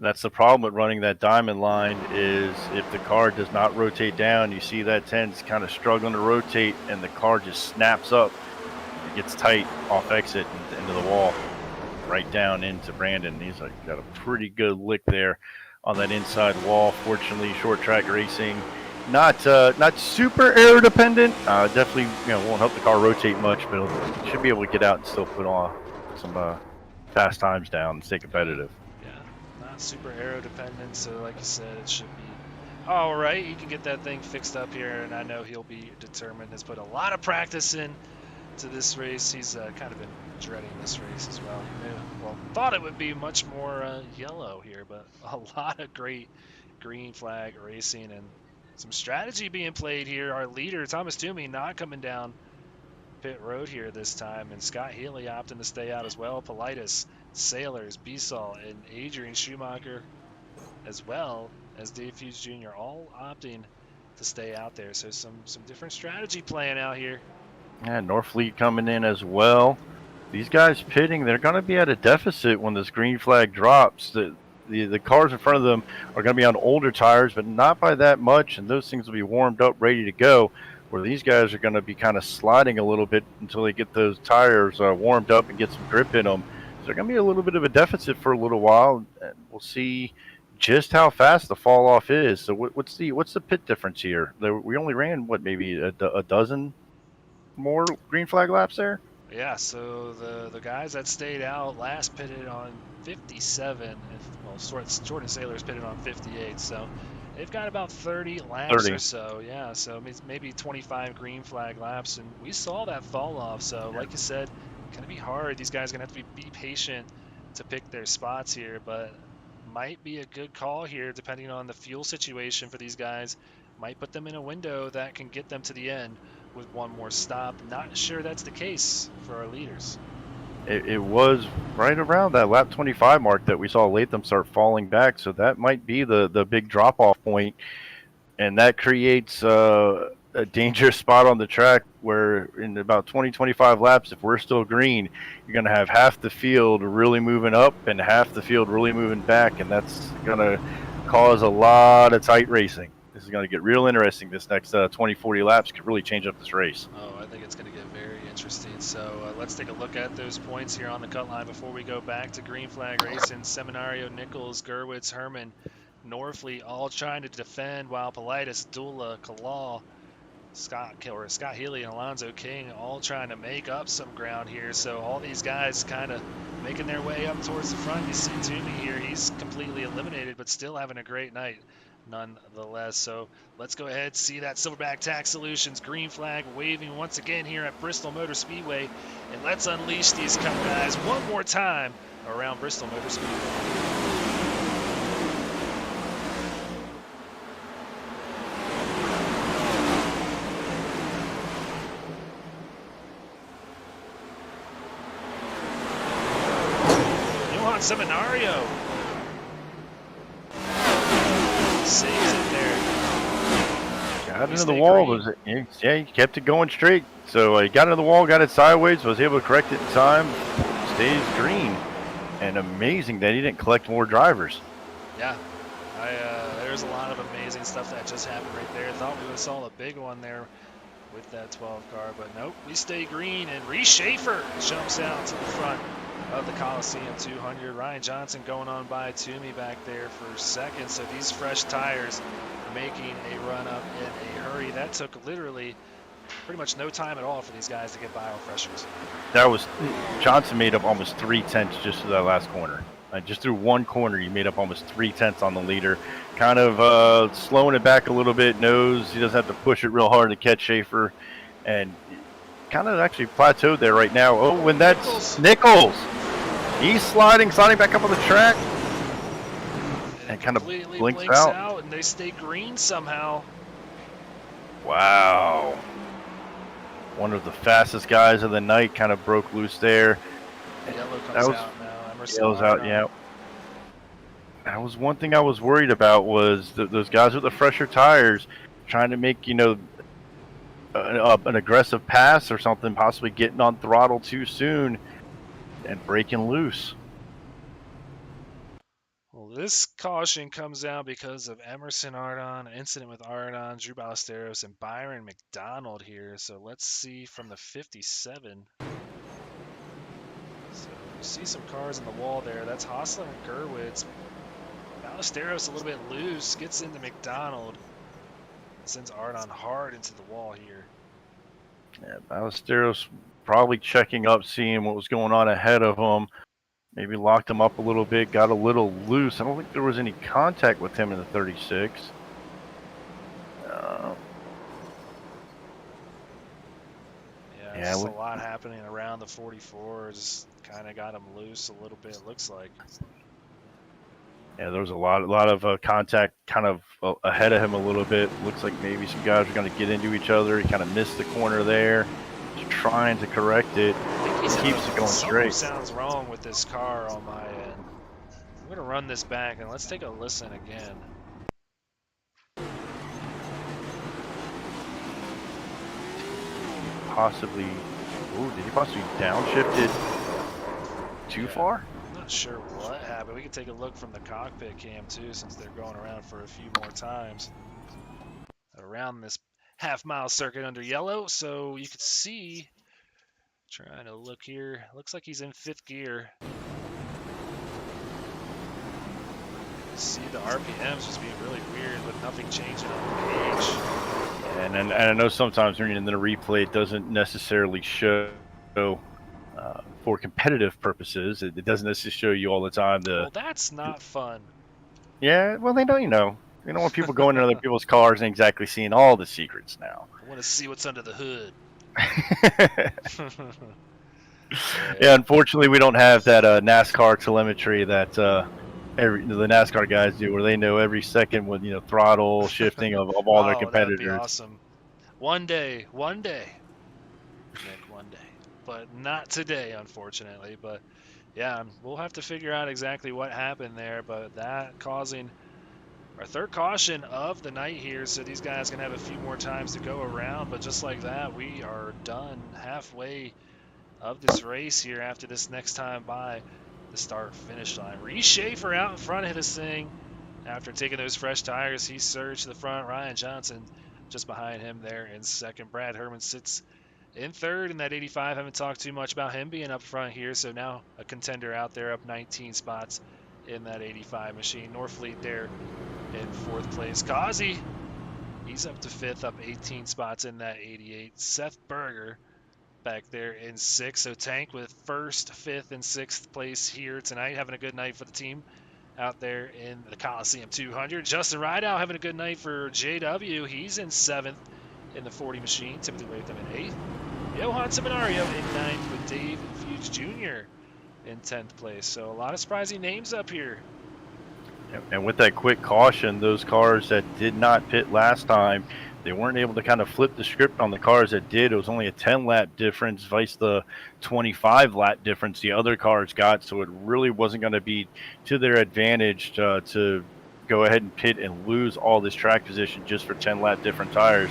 That's the problem with running that diamond line is if the car does not rotate down, you see that 10's kind of struggling to rotate and the car just snaps up. It gets tight off exit into the wall, right down into Brandon. He's got a pretty good lick there on that inside wall. Fortunately, short track racing, not super aero dependent. Definitely, won't help the car rotate much, but it should be able to get out and still put on some fast times down and stay competitive. Yeah, not super aero dependent, so like you said, it should be all right. He can get that thing fixed up here, and I know he'll be determined. Has put a lot of practice in to this race. He's kind of been dreading this race as well. He knew, thought it would be much more yellow here, but a lot of great green flag racing and some strategy being played here. Our leader, Thomas Toomey, not coming down pit road here this time, and Scott Healy opting to stay out as well. Politis, Sailors, Bisol, and Adrian Schumacher, as well as Dave Hughes Jr., all opting to stay out there. So some different strategy playing out here. Yeah, Norfleet coming in as well. These guys pitting, they're going to be at a deficit when this green flag drops. The cars in front of them are going to be on older tires, but not by that much, and those things will be warmed up, ready to go. Where these guys are going to be kind of sliding a little bit until they get those tires warmed up and get some grip in them. So they're going to be a little bit of a deficit for a little while, and we'll see just how fast the fall off is. So what's the pit difference here? We only ran maybe a dozen more green flag laps there. Yeah, so the guys that stayed out last pitted on 57. Jordan Sailors pitted on 58. So they've got about 30 laps or so. Yeah, so maybe 25 green flag laps, and we saw that fall off. So like you said, going to be hard. These guys are going to have to be patient to pick their spots here, but might be a good call here depending on the fuel situation for these guys. might put them in a window that can get them to the end with one more stop. Not sure that's the case for our leaders. It was right around that lap 25 mark that we saw Latham start falling back, so that might be the big drop-off point, and that creates a dangerous spot on the track where in about 20-25 laps, if we're still green, you're going to have half the field really moving up and half the field really moving back, and that's going to cause a lot of tight racing. This is going to get real interesting. This next 20-40 laps could really change up this race. Oh, I think it's going to get very interesting. So let's take a look at those points here on the cut line before we go back to green flag racing. Seminario, Nichols, Gerwitz, Herman, Norfleet all trying to defend, while Politis, Dula, Kalal, Scott Healy, and Alonzo King all trying to make up some ground here. So all these guys kind of making their way up towards the front. You see Toomey here, he's completely eliminated, but still having a great night nonetheless. So let's go ahead, see that Silverback Tax Solutions green flag waving once again here at Bristol Motor Speedway, and let's unleash these Cup guys one more time around Bristol Motor Speedway. Seminario saves it there. Got into the wall. Yeah, he kept it going straight. So he got into the wall, got it sideways, was able to correct it in time, stays green. And amazing that he didn't collect more drivers. Yeah, there's a lot of amazing stuff that just happened right there. Thought we would have saw a big one there with that 12 car, but nope, we stay green, and Reese Schaefer jumps out to the front of the Coliseum 200. Ryan Johnson going on by Toomey back there for second. So these fresh tires making a run up in a hurry. That took literally pretty much no time at all for these guys to get by on freshers. Johnson made up almost 3/10 just through that last corner. Just through one corner, you made up almost 3/10 on the leader. Kind of slowing it back a little bit. Knows he doesn't have to push it real hard to catch Schaefer, and kind of actually plateaued there right now. Oh, when that's Nichols. He's sliding back up on the track, and kind of blinks out, and they stay green somehow. Wow. One of the fastest guys of the night kind of broke loose there. Yellow comes out now. Emerson yellow's out, yeah. That was one thing I was worried about, was those guys with the fresher tires trying to make, an aggressive pass or something, possibly getting on throttle too soon and breaking loose. Well, this caution comes out because of Emerson Ardon, an incident with Ardon, Drew Ballesteros, and Byron McDonald here. So let's see from the 57. So you see some cars in the wall there. That's Hostler and Gerwitz. Ballesteros a little bit loose, gets into McDonald, sends Ardon hard into the wall here. Yeah, Ballesteros probably checking up, seeing what was going on ahead of him. Maybe locked him up a little bit, got a little loose. I don't think there was any contact with him in the 36. There's a lot happening around the 44. Just kind of got him loose a little bit, it looks like. Yeah, there was a lot of contact kind of ahead of him a little bit. Looks like maybe some guys are going to get into each other. He kind of missed the corner there. He's trying to correct it. He keeps it going straight. Something sounds wrong with this car on my end. I'm going to run this back, and let's take a listen again. Possibly, did he possibly downshift it too far? I'm not sure what happened. We can take a look from the cockpit cam too, since they're going around for a few more times around this half-mile circuit under yellow. So you can see, trying to look here, looks like he's in 5th gear. See the RPMs just being really weird with nothing changing on the page. And I know sometimes when you're in the replay, it doesn't necessarily show for competitive purposes. It doesn't necessarily show you all the time. Well, that's not fun. Yeah, well, they don't, you don't want people going into other people's cars and exactly seeing all the secrets now. I want to see what's under the hood. Yeah, unfortunately, we don't have that NASCAR telemetry that the NASCAR guys do, where they know every second with throttle shifting of all their Oh, that would be competitors. awesome. One day, Nick, one day, but not today, unfortunately. But yeah, we'll have to figure out exactly what happened there. But that causing our third caution of the night here, so these guys can have a few more times to go around. But just like that, we are done halfway of this race here after this next time by the start-finish line. Reese Schaefer out in front of this thing. After taking those fresh tires, he surged to the front. Ryan Johnson just behind him there in second. Brad Herman sits in third in that 85. Haven't talked too much about him being up front here, so now a contender out there, up 19 spots in that 85 machine. Norfleet there in fourth place. Kazi, he's up to fifth, up 18 spots in that 88. Seth Berger back there in sixth. So Tank with first, fifth, and sixth place here tonight, having a good night for the team out there in the Coliseum 200. Justin Rideout having a good night for JW. He's in seventh in the 40 machine. Timothy Latham in eighth. Johan Seminario in ninth, with Dave Fuge Jr. in 10th place. So a lot of surprising names up here. And with that quick caution, those cars that did not pit last time, they weren't able to kind of flip the script on the cars that did. It was only a 10-lap difference vice the 25-lap difference the other cars got, so it really wasn't going to be to their advantage to go ahead and pit and lose all this track position just for 10-lap different tires.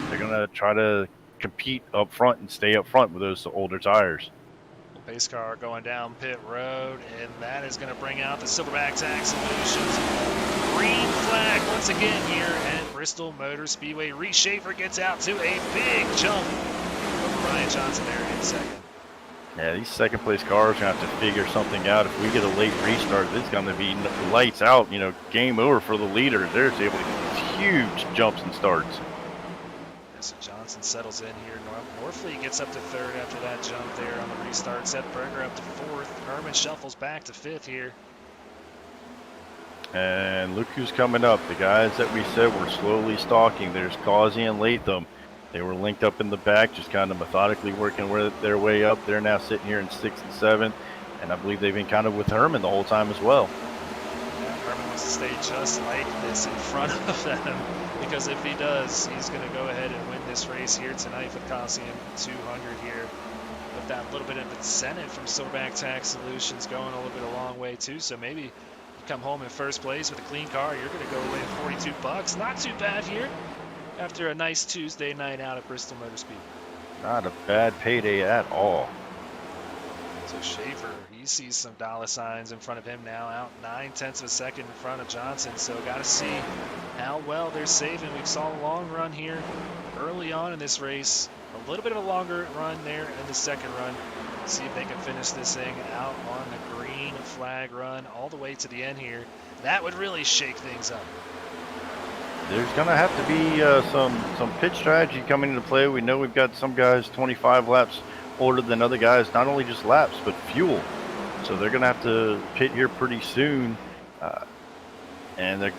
They're going to try to compete up front and stay up front with those older tires. Pace car going down pit road, and that is going to bring out the Silverback Tag Solutions green flag once again here at Bristol Motor Speedway. Reese Schaefer gets out to a big jump over Ryan Johnson there in second. Yeah, these second place cars are going to have to figure something out. If we get a late restart, this is going to be lights out, game over for the leaders. They're able to get huge jumps and starts. So Johnson settles in here. Norfleet gets up to third after that jump there on the restart. Seth Berger up to fourth. Herman shuffles back to fifth here. And look who's coming up. The guys that we said were slowly stalking. There's Causey and Latham. They were linked up in the back, just kind of methodically working their way up. They're now sitting here in sixth and seventh. And I believe they've been kind of with Herman the whole time as well. Yeah, Herman wants to stay just like this in front of them, because if he does, he's going to go ahead and win this race here tonight for the Coliseum 200 here. With that little bit of incentive from Silverback Tax Solutions going a little bit a long way too. So maybe you come home in first place with a clean car, you're going to go away with $42. Not too bad here after a nice Tuesday night out at Bristol Motor Speedway. Not a bad payday at all. So Schaefer, he sees some dollar signs in front of him now, out 9/10 of a second in front of Johnson. So got to see how well they're saving. We saw a long run here early on in this race. A little bit of a longer run there in the second run. See if they can finish this thing out on the green flag run all the way to the end here. That would really shake things up. There's going to have to be some pit strategy coming into play. We know we've got some guys 25 laps older than other guys, not only just laps, but fuel. So they're going to have to pit here pretty soon. And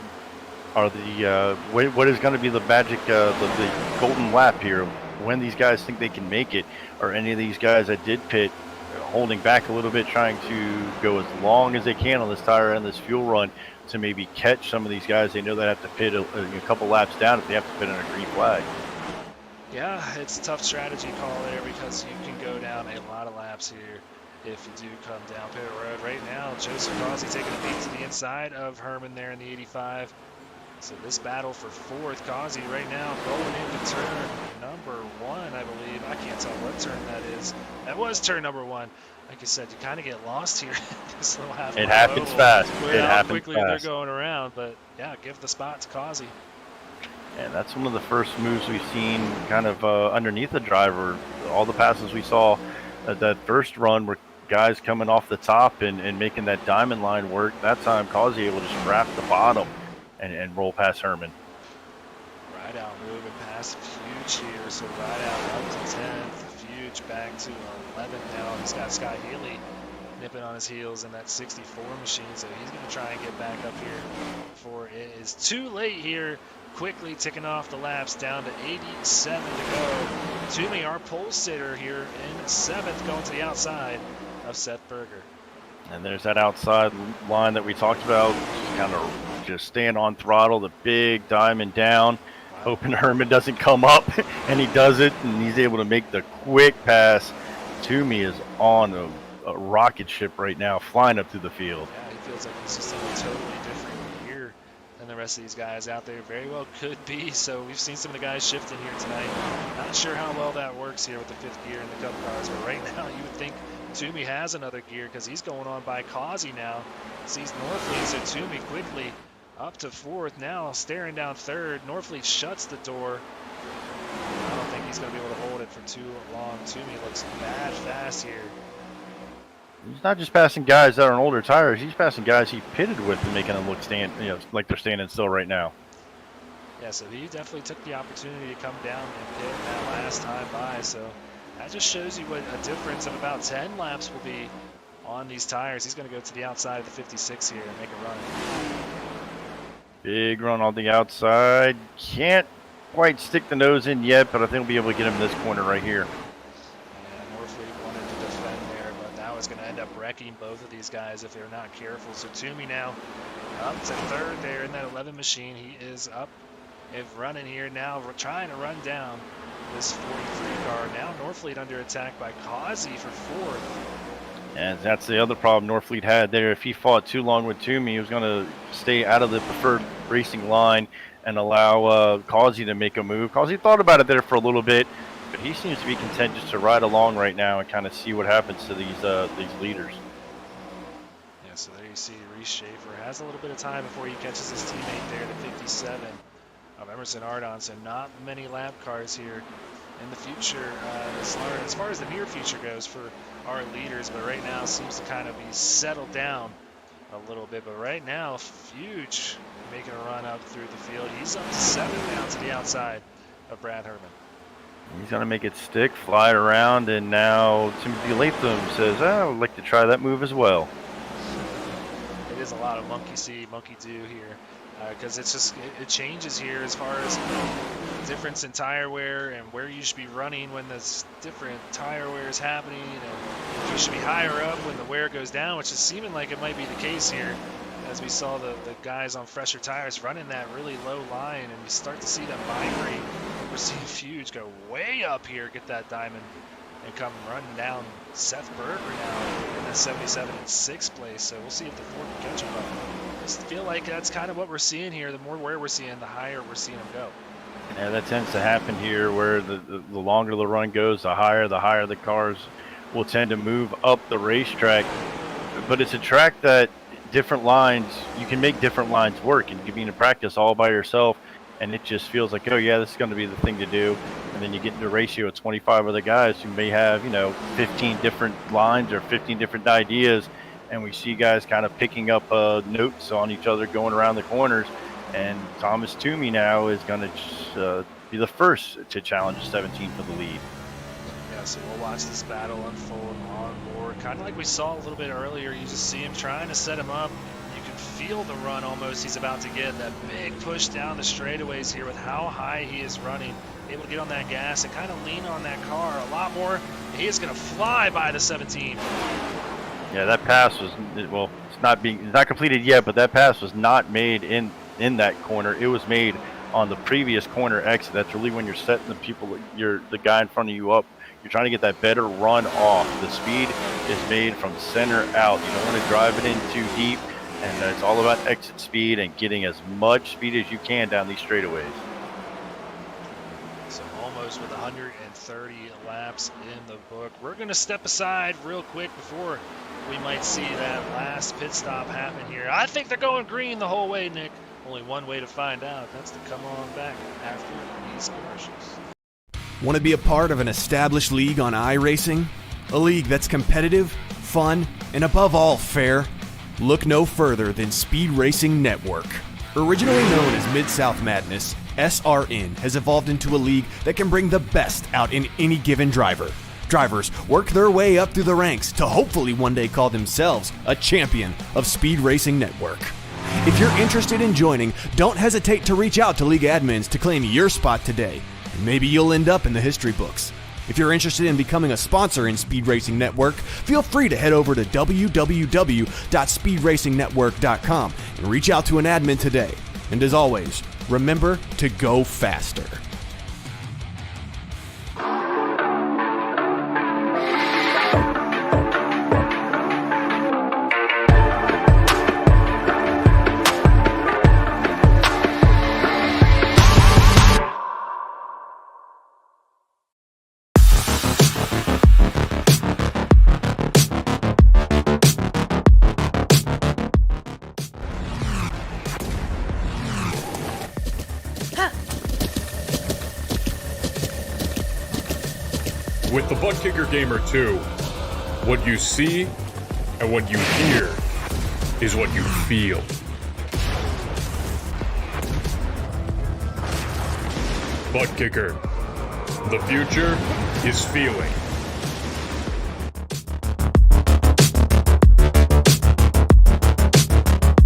what is going to be the magic, the golden lap here? When these guys think they can make it, or any of these guys that did pit holding back a little bit, trying to go as long as they can on this tire and this fuel run to maybe catch some of these guys. They know they have to pit a couple laps down if they have to pit on a green flag. Yeah, it's a tough strategy call there, because you can go down a lot of laps here if you do come down pit road. Right now, Joseph Causey taking a beat to the inside of Herman there in the 85. So this battle for fourth, Causey right now going into turn number one, I believe. I can't tell what turn that is. That was turn number one. Like I said, you kind of get lost here. This little half it happens fast. It how happens quickly fast. They're going around, but yeah, give the spot to Causey. And that's one of the first moves we've seen kind of underneath the driver. All the passes we saw that first run were guys coming off the top and making that diamond line work. That time, Causey able to just wrap the bottom and roll past Herman. Rideout moving past Fuge here, so Rideout up to 10th. Fuge back to 11th now. He's got Scott Healy nipping on his heels in that 64 machine, so he's going to try and get back up here before it is too late here. Quickly ticking off the laps, down to 87 to go. Toomey, our pole sitter here in 7th, going to the outside of Seth Berger. And there's that outside line that we talked about, kind of just staying on throttle, the big diamond down, hoping Herman doesn't come up, and he does it, and he's able to make the quick pass. Toomey is on a rocket ship right now, flying up through the field. Yeah, he feels like he's just in a totally different gear than the rest of these guys out there. Very well could be. So we've seen some of the guys shifting here tonight. Not sure how well that works here with the 5th gear in the Cup cars, but right now you would think Toomey has another gear because he's going on by Causey now. Sees Norfleet, so Toomey quickly up to 4th, now staring down 3rd. Norfleet shuts the door. I don't think he's going to be able to hold it for too long. Toomey looks bad fast here. He's not just passing guys that are on older tires. He's passing guys he pitted with and making them look like they're standing still right now. Yeah, so he definitely took the opportunity to come down and pit that last time by. So that just shows you what a difference of about 10 laps will be on these tires. He's going to go to the outside of the 56 here and make a run. Big run on the outside. Can't quite stick the nose in yet, but I think we'll be able to get him in this corner right here. Yeah, Norfleet wanted to defend there, but that was going to end up wrecking both of these guys if they're not careful. So Toomey now up to 3rd there in that 11 machine. He is up and running here now. We're trying to run down this 43 car. Now Norfleet under attack by Causey for 4th. And that's the other problem Norfleet had there. If he fought too long with Toomey, he was going to stay out of the preferred racing line and allow Causey to make a move. Causey thought about it there for a little bit, but he seems to be content just to ride along right now and kind of see what happens to these leaders. Yeah, so there you see Reese Schaefer has a little bit of time before he catches his teammate there, the 57 of Emerson Ardon. So not many lap cars here in the future, as far as the near future goes for our leaders, but right now seems to kind of be settled down a little bit. But right now, Fuge making a run up through the field. He's up to 7 now to the outside of Brad Herman. He's going to make it stick, fly it around, and now Timothy Latham says, I would like to try that move as well. It is a lot of monkey see, monkey do here, because it's just, it changes here as far as difference in tire wear and where you should be running when this different tire wear is happening, and you should be higher up when the wear goes down, which is seeming like it might be the case here, as we saw the guys on fresher tires running that really low line, and you start to see them migrate. We're seeing Fuge go way up here, get that diamond, and come running down Seth Berger now in that 77 in 6th place. So we'll see if the Ford can catch him up. I just feel like that's kind of what we're seeing here. The more wear we're seeing, the higher we're seeing him go. Yeah, that tends to happen here, where the longer the run goes, the higher the cars will tend to move up the racetrack. But it's a track that different lines, you can make different lines work, and you can be in practice all by yourself, and it just feels like, oh yeah, this is going to be the thing to do. And then you get into a ratio of 25 other guys who may have, 15 different lines or 15 different ideas, and we see guys kind of picking up notes on each other going around the corners. And Thomas Toomey now is going to be the first to challenge 17 for the lead. Yeah, so we'll watch this battle unfold on board. Kind of like we saw a little bit earlier. You just see him trying to set him up. You can feel the run almost he's about to get. That big push down the straightaways here with how high he is running. Able to get on that gas and kind of lean on that car a lot more. He is going to fly by the 17. Yeah, that pass was, well, it's not completed yet, but that pass was not made in that corner. It was made on the previous corner exit. That's really when you're setting the guy in front of you up. You're trying to get that better run off. The speed is made from center out. You don't want to drive it in too deep, and it's all about exit speed and getting as much speed as you can down these straightaways. So almost with 130 laps in the book. We're going to step aside real quick before we might see that last pit stop happen here. I think they're going green the whole way, Nick. Only one way to find out. That's to come on back after these commercials. Want to be a part of an established league on iRacing? A league that's competitive, fun, and above all fair? Look no further than Speed Racing Network. Originally known as Mid-South Madness, SRN has evolved into a league that can bring the best out in any given driver. Drivers work their way up through the ranks to hopefully one day call themselves a champion of Speed Racing Network. If you're interested in joining, don't hesitate to reach out to league admins to claim your spot today. Maybe you'll end up in the history books. If you're interested in becoming a sponsor in Speed Racing Network, feel free to head over to www.speedracingnetwork.com and reach out to an admin today. And as always, remember to go faster. With the Buttkicker Gamer 2, what you see and what you hear is what you feel. Buttkicker, the future is feeling.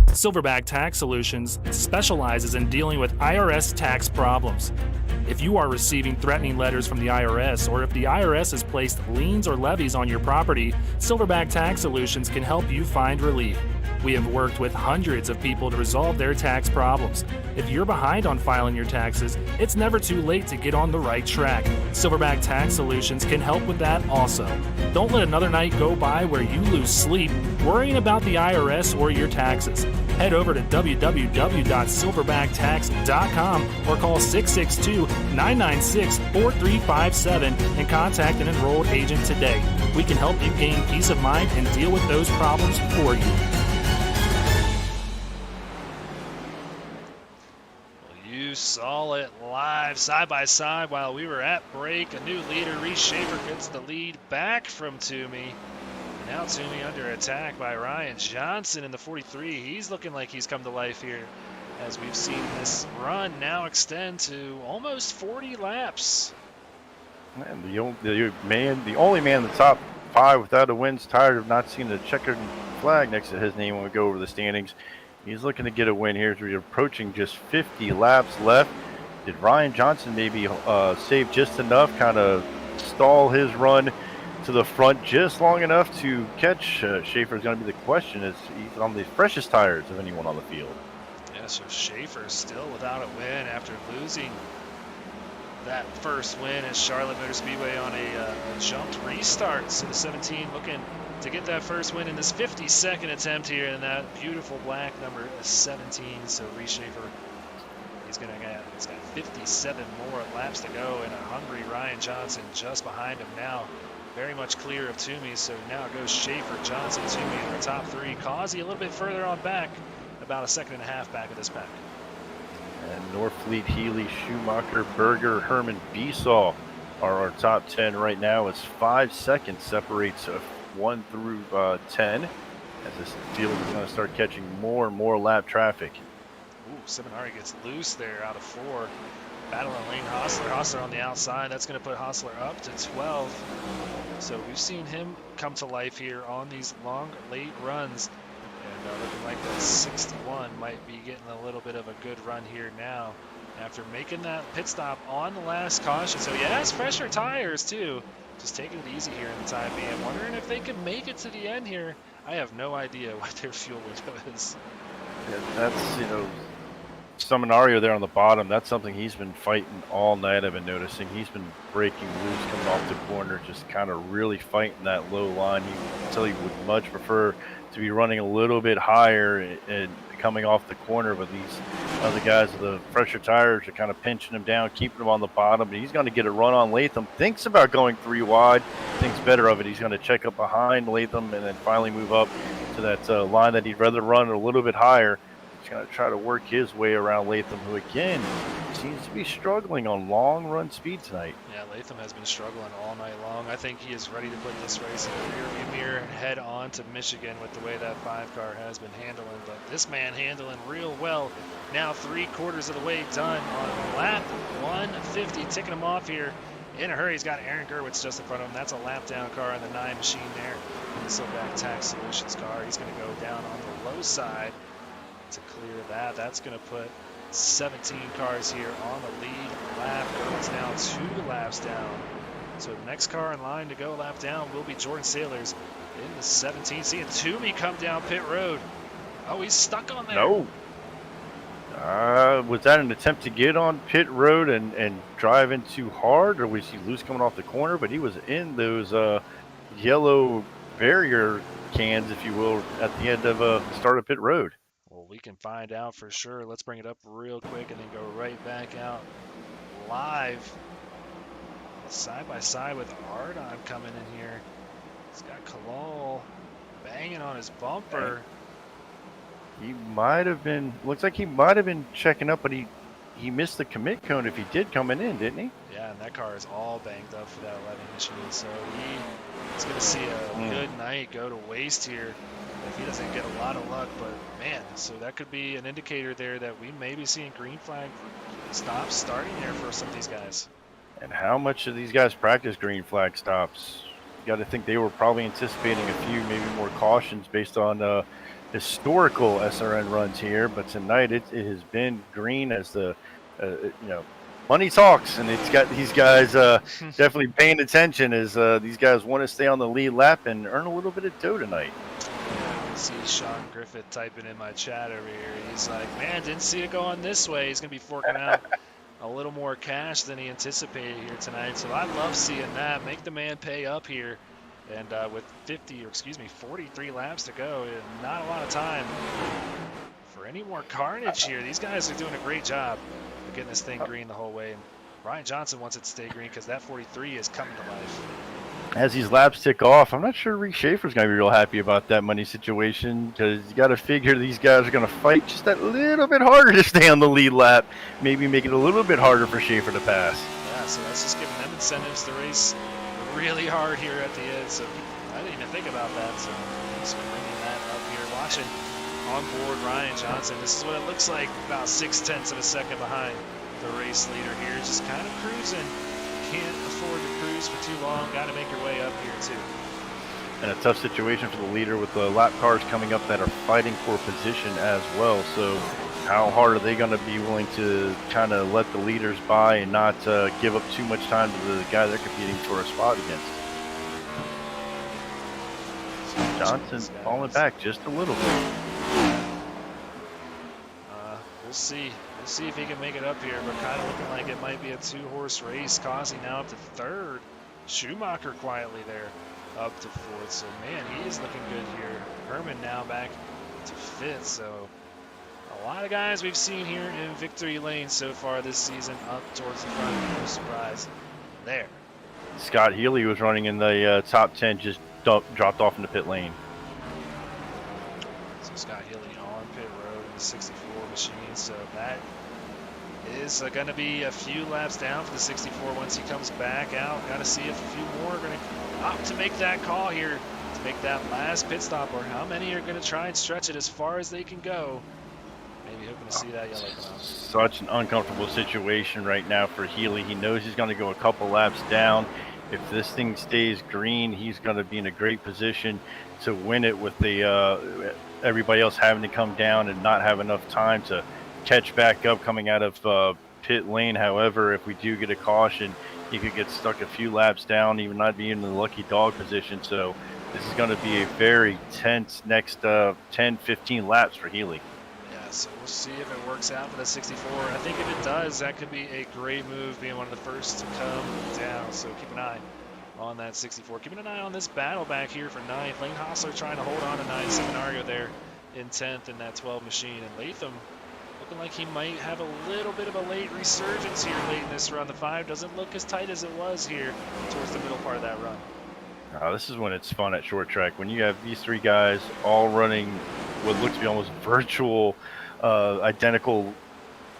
Silverback Tax Solutions specializes in dealing with IRS tax problems. If you are receiving threatening letters from the IRS, or if the IRS has placed liens or levies on your property, Silverback Tax Solutions can help you find relief. We have worked with hundreds of people to resolve their tax problems. If you're behind on filing your taxes, it's never too late to get on the right track. Silverback Tax Solutions can help with that also. Don't let another night go by where you lose sleep worrying about the IRS or your taxes. Head over to www.silverbacktacks.com or call 662-996-4357 and contact an enrolled agent today. We can help you gain peace of mind and deal with those problems for you. You saw it live, side by side, while we were at break. A new leader, Reese Schaefer, gets the lead back from Toomey. Now Toomey under attack by Ryan Johnson in the 43. He's looking like he's come to life here, as we've seen this run now extend to almost 40 laps. Man, the only man in the top 5 without a win's tired of not seeing the checkered flag next to his name when we go over the standings. He's looking to get a win here as we're approaching just 50 laps left. Did Ryan Johnson maybe save just enough, kind of stall his run to the front just long enough to catch Schaefer? Is going to be the question, as he's on the freshest tires of anyone on the field. Yeah, so Schaefer still without a win after losing that first win at Charlotte Motor Speedway on a jumped restart. So the 17 looking to get that first win in this 52nd attempt here in that beautiful black number 17. So Reese Schaefer, he's got 57 more laps to go, and a hungry Ryan Johnson just behind him now, very much clear of Toomey. So now it goes Schaefer, Johnson, Toomey in the top 3. Causey a little bit further on back, about a second and a half back of this pack. And Norfleet, Healy, Schumacher, Berger, Herman, Besaw are our top 10 right now, as 5 seconds separates 1 through 10, as this field is going to start catching more and more lap traffic. Ooh, Seminari gets loose there out of 4. Battling Lane Hostler. Hostler on the outside. That's going to put Hostler up to 12. So we've seen him come to life here on these long, late runs. And looking like that 61 might be getting a little bit of a good run here now after making that pit stop on the last caution. So he has fresher tires too. Just taking it easy here in the time being. I'm wondering if they can make it to the end here. I have no idea what their fuel window is. Yeah, that's, Seminario there on the bottom. That's something he's been fighting all night. I've been noticing he's been breaking loose coming off the corner, just kind of really fighting that low line. He would much prefer to be running a little bit higher and coming off the corner, but these other guys with the fresher tires are kind of pinching him down, keeping him on the bottom. But he's going to get a run on Latham. Thinks about going 3 wide, thinks better of it. He's going to check up behind Latham and then finally move up to that line that he'd rather run a little bit higher. He's going to try to work his way around Latham, who again seems to be struggling on long run speed tonight. Yeah, Latham has been struggling all night long. I think he is ready to put this race in the rearview mirror, head on to Michigan with the way that 5 car has been handling. But this man handling real well. Now 3/4 of the way done on lap 150, ticking him off here in a hurry. He's got Aaron Gerwitz just in front of him. That's a lap down car on the 9 machine there. The Silverback Tax Solutions car. He's going to go down on the low side to clear that. That's going to put 17 cars here on the lead lap. Gerwitz now 2 laps down So the next car in line to go a lap down will be Jordan Sailors in the 17. Seeing Toomey come down pit road. Oh, he's stuck on there. No. Was that an attempt to get on pit road and drive in too hard, or was he loose coming off the corner? But he was in those yellow barrier cans, if you will, at the end of the start of pit road. Well, we can find out for sure. Let's bring it up real quick and then go right back out live. Side by side with Ardon coming in here. He's got Kalal banging on his bumper. He might have been, looks like he might have been checking up, but he missed the commit cone if he did coming in, didn't he? Yeah, and that car is all banged up for that 11 machine, so he's going to see a good night go to waste here if he doesn't get a lot of luck. But man, so that could be an indicator there that we may be seeing green flag stops starting there for some of these guys. And how much of these guys practice green flag stops? You got to think they were probably anticipating a few, maybe more cautions based on historical SRN runs here, but tonight it has been green as the money talks, and it's got these guys definitely paying attention as these guys want to stay on the lead lap and earn a little bit of dough tonight. I can see Sean Griffith typing in my chat over here. He's like, man, didn't see it going this way. He's gonna be forking out a little more cash than he anticipated here tonight, so I love seeing that. Make the man pay up here. And with 43 laps to go, and not a lot of time for any more carnage here. These guys are doing a great job of getting this thing green the whole way. And Ryan Johnson wants it to stay green because that 43 is coming to life. As these laps tick off, I'm not sure Reek Schaefer's going to be real happy about that money situation, because you got to figure these guys are going to fight just that little bit harder to stay on the lead lap, maybe make it a little bit harder for Schaefer to pass. Yeah, so that's just giving them incentives to race really hard here at the end, so I didn't even think about that, so just bringing that up here, watching on board Ryan Johnson. This is what it looks like, about 0.6 of a second behind the race leader here, just kind of cruising. Can't afford to cruise for too long, got to make your way up here too. And a tough situation for the leader with the lap cars coming up that are fighting for position as well, so how hard are they going to be willing to kind of let the leaders by and not give up too much time to the guy they're competing for a spot against? Johnson falling back just a little bit. We'll see. We'll see if he can make it up here, but kind of looking like it might be a two-horse race. Causey now up to third. Schumacher quietly there up to fourth. So, man, he is looking good here. Herman now back to fifth. So, a lot of guys we've seen here in victory lane so far this season up towards the front. No surprise there. Scott Healy was running in the top 10, just dropped off in the pit lane. So Scott Healy on pit road in the 64 machine. So that is going to be a few laps down for the 64 once he comes back out. Got to see if a few more are going to opt to make that call here to make that last pit stop, or how many are going to try and stretch it as far as they can go. Maybe hoping to see that yellow come out. Such an uncomfortable situation right now for Healy. He knows he's going to go a couple laps down. If this thing stays green, he's going to be in a great position to win it with the everybody else having to come down and not have enough time to catch back up coming out of pit lane. However, if we do get a caution, he could get stuck a few laps down, even not be in the lucky dog position. So this is going to be a very tense next 10, 15 laps for Healy. So we'll see if it works out for the 64. I think if it does, that could be a great move, being one of the first to come down. So keep an eye on that 64. Keeping an eye on this battle back here for 9th. Lane Hossler trying to hold on to 9th. Seminario there in 10th in that 12 machine. And Latham looking like he might have a little bit of a late resurgence here late in this run. The 5 doesn't look as tight as it was here towards the middle part of that run. This is when it's fun at short track. When you have these three guys all running what looks to be almost virtual identical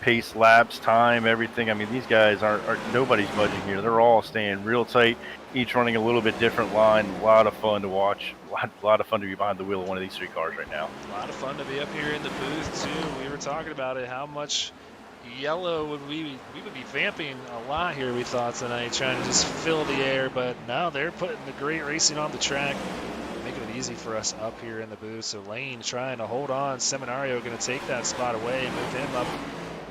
pace, laps, time, everything. I mean, these guys are nobody's budging here. They're all staying real tight, each running a little bit different line. A lot of fun to watch. A lot of fun to be behind the wheel of one of these three cars right now. A lot of fun to be up here in the booth too. We were talking about it, how much yellow would we would be vamping a lot here, we thought, tonight, trying to just fill the air, but now they're putting the great racing on the track, making it easy for us up here in the booth. So Lane trying to hold on. Seminario going to take that spot away, move him up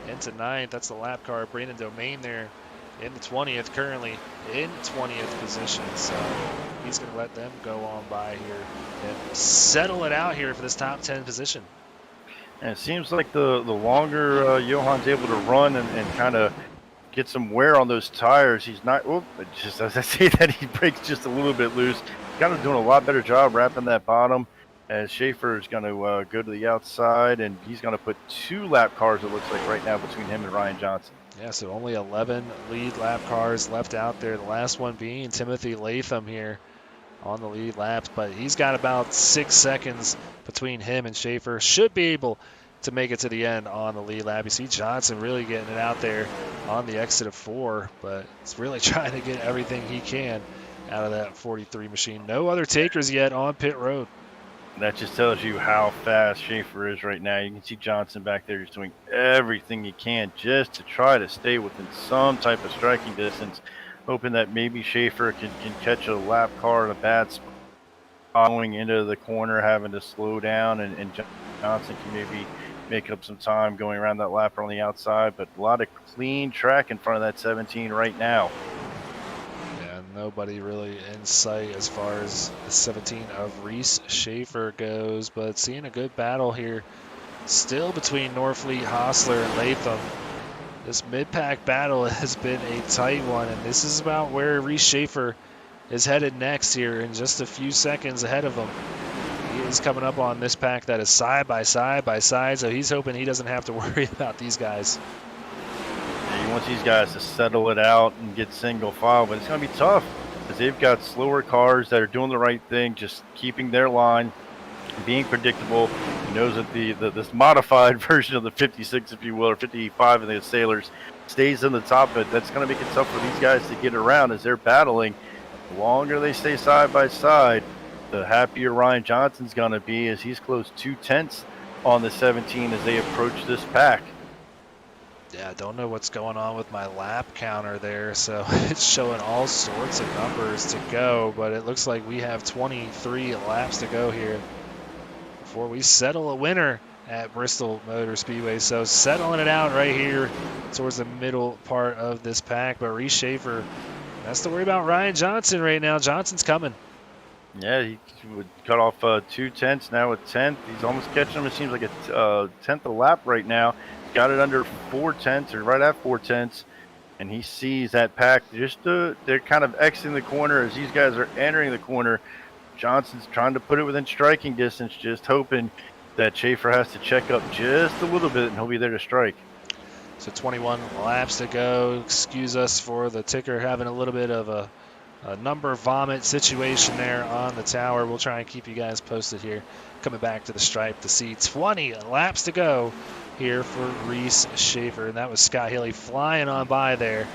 into 9th. That's the lap car. Brandon Domain there in the 20th, currently in 20th position. So he's going to let them go on by here and settle it out here for this top 10 position. And it seems like the longer Johan's able to run and kind of get some wear on those tires, he's not, well, just as I say that, he breaks just a little bit loose. Kind of doing a lot better job wrapping that bottom, as Schaefer is going to go to the outside, and he's going to put 2 lap cars, it looks like, right now between him and Ryan Johnson. Yeah, so only 11 lead lap cars left out there. The last one being Timothy Latham here on the lead laps, but he's got about 6 seconds between him and Schaefer. Should be able to make it to the end on the lead lap. You see Johnson really getting it out there on the exit of 4, but he's really trying to get everything he can out of that 43 machine. No other takers yet on pit road. That just tells you how fast Schaefer is right now. You can see Johnson back there just doing everything he can just to try to stay within some type of striking distance, hoping that maybe Schaefer can catch a lap car in a bad spot, going into the corner, having to slow down, and Johnson can maybe make up some time going around that lap on the outside. But a lot of clean track in front of that 17 right now. Yeah, nobody really in sight as far as the 17 of Reese Schaefer goes, but seeing a good battle here still between Norfleet, Hostler, and Latham. This mid-pack battle has been a tight one, and this is about where Reese Schaefer is headed next here in just a few seconds ahead of him. He is coming up on this pack that is side by side, so he's hoping he doesn't have to worry about these guys. Yeah, he wants these guys to settle it out and get single file, but it's going to be tough because they've got slower cars that are doing the right thing, just keeping their line, being predictable. He knows that this modified version of the 56, if you will, or 55 of the Sailors stays in the top, but that's going to make it tough for these guys to get around as they're battling. The longer they stay side by side, the happier Ryan Johnson's going to be, as he's close 2/10 on the 17 as they approach this pack. Yeah, I don't know what's going on with my lap counter there, so it's showing all sorts of numbers to go, but it looks like we have 23 laps to go here before we settle a winner at Bristol Motor Speedway. So settling it out right here towards the middle part of this pack, but Reese Schaefer has to worry about Ryan Johnson right now. Johnson's coming. Yeah, he would cut off 2/10 now with 10th. He's almost catching him. It seems like a 10th a lap right now. Got it under 4/10 or right at 4/10, and he sees that pack. They're kind of exiting the corner as these guys are entering the corner. Johnson's trying to put it within striking distance, just hoping that Schaefer has to check up just a little bit, and he'll be there to strike. So 21 laps to go. Excuse us for the ticker having a little bit of a number vomit situation there on the tower. We'll try and keep you guys posted here. Coming back to the stripe to see 20 laps to go here for Reese Schaefer. And that was Scott Haley flying on by there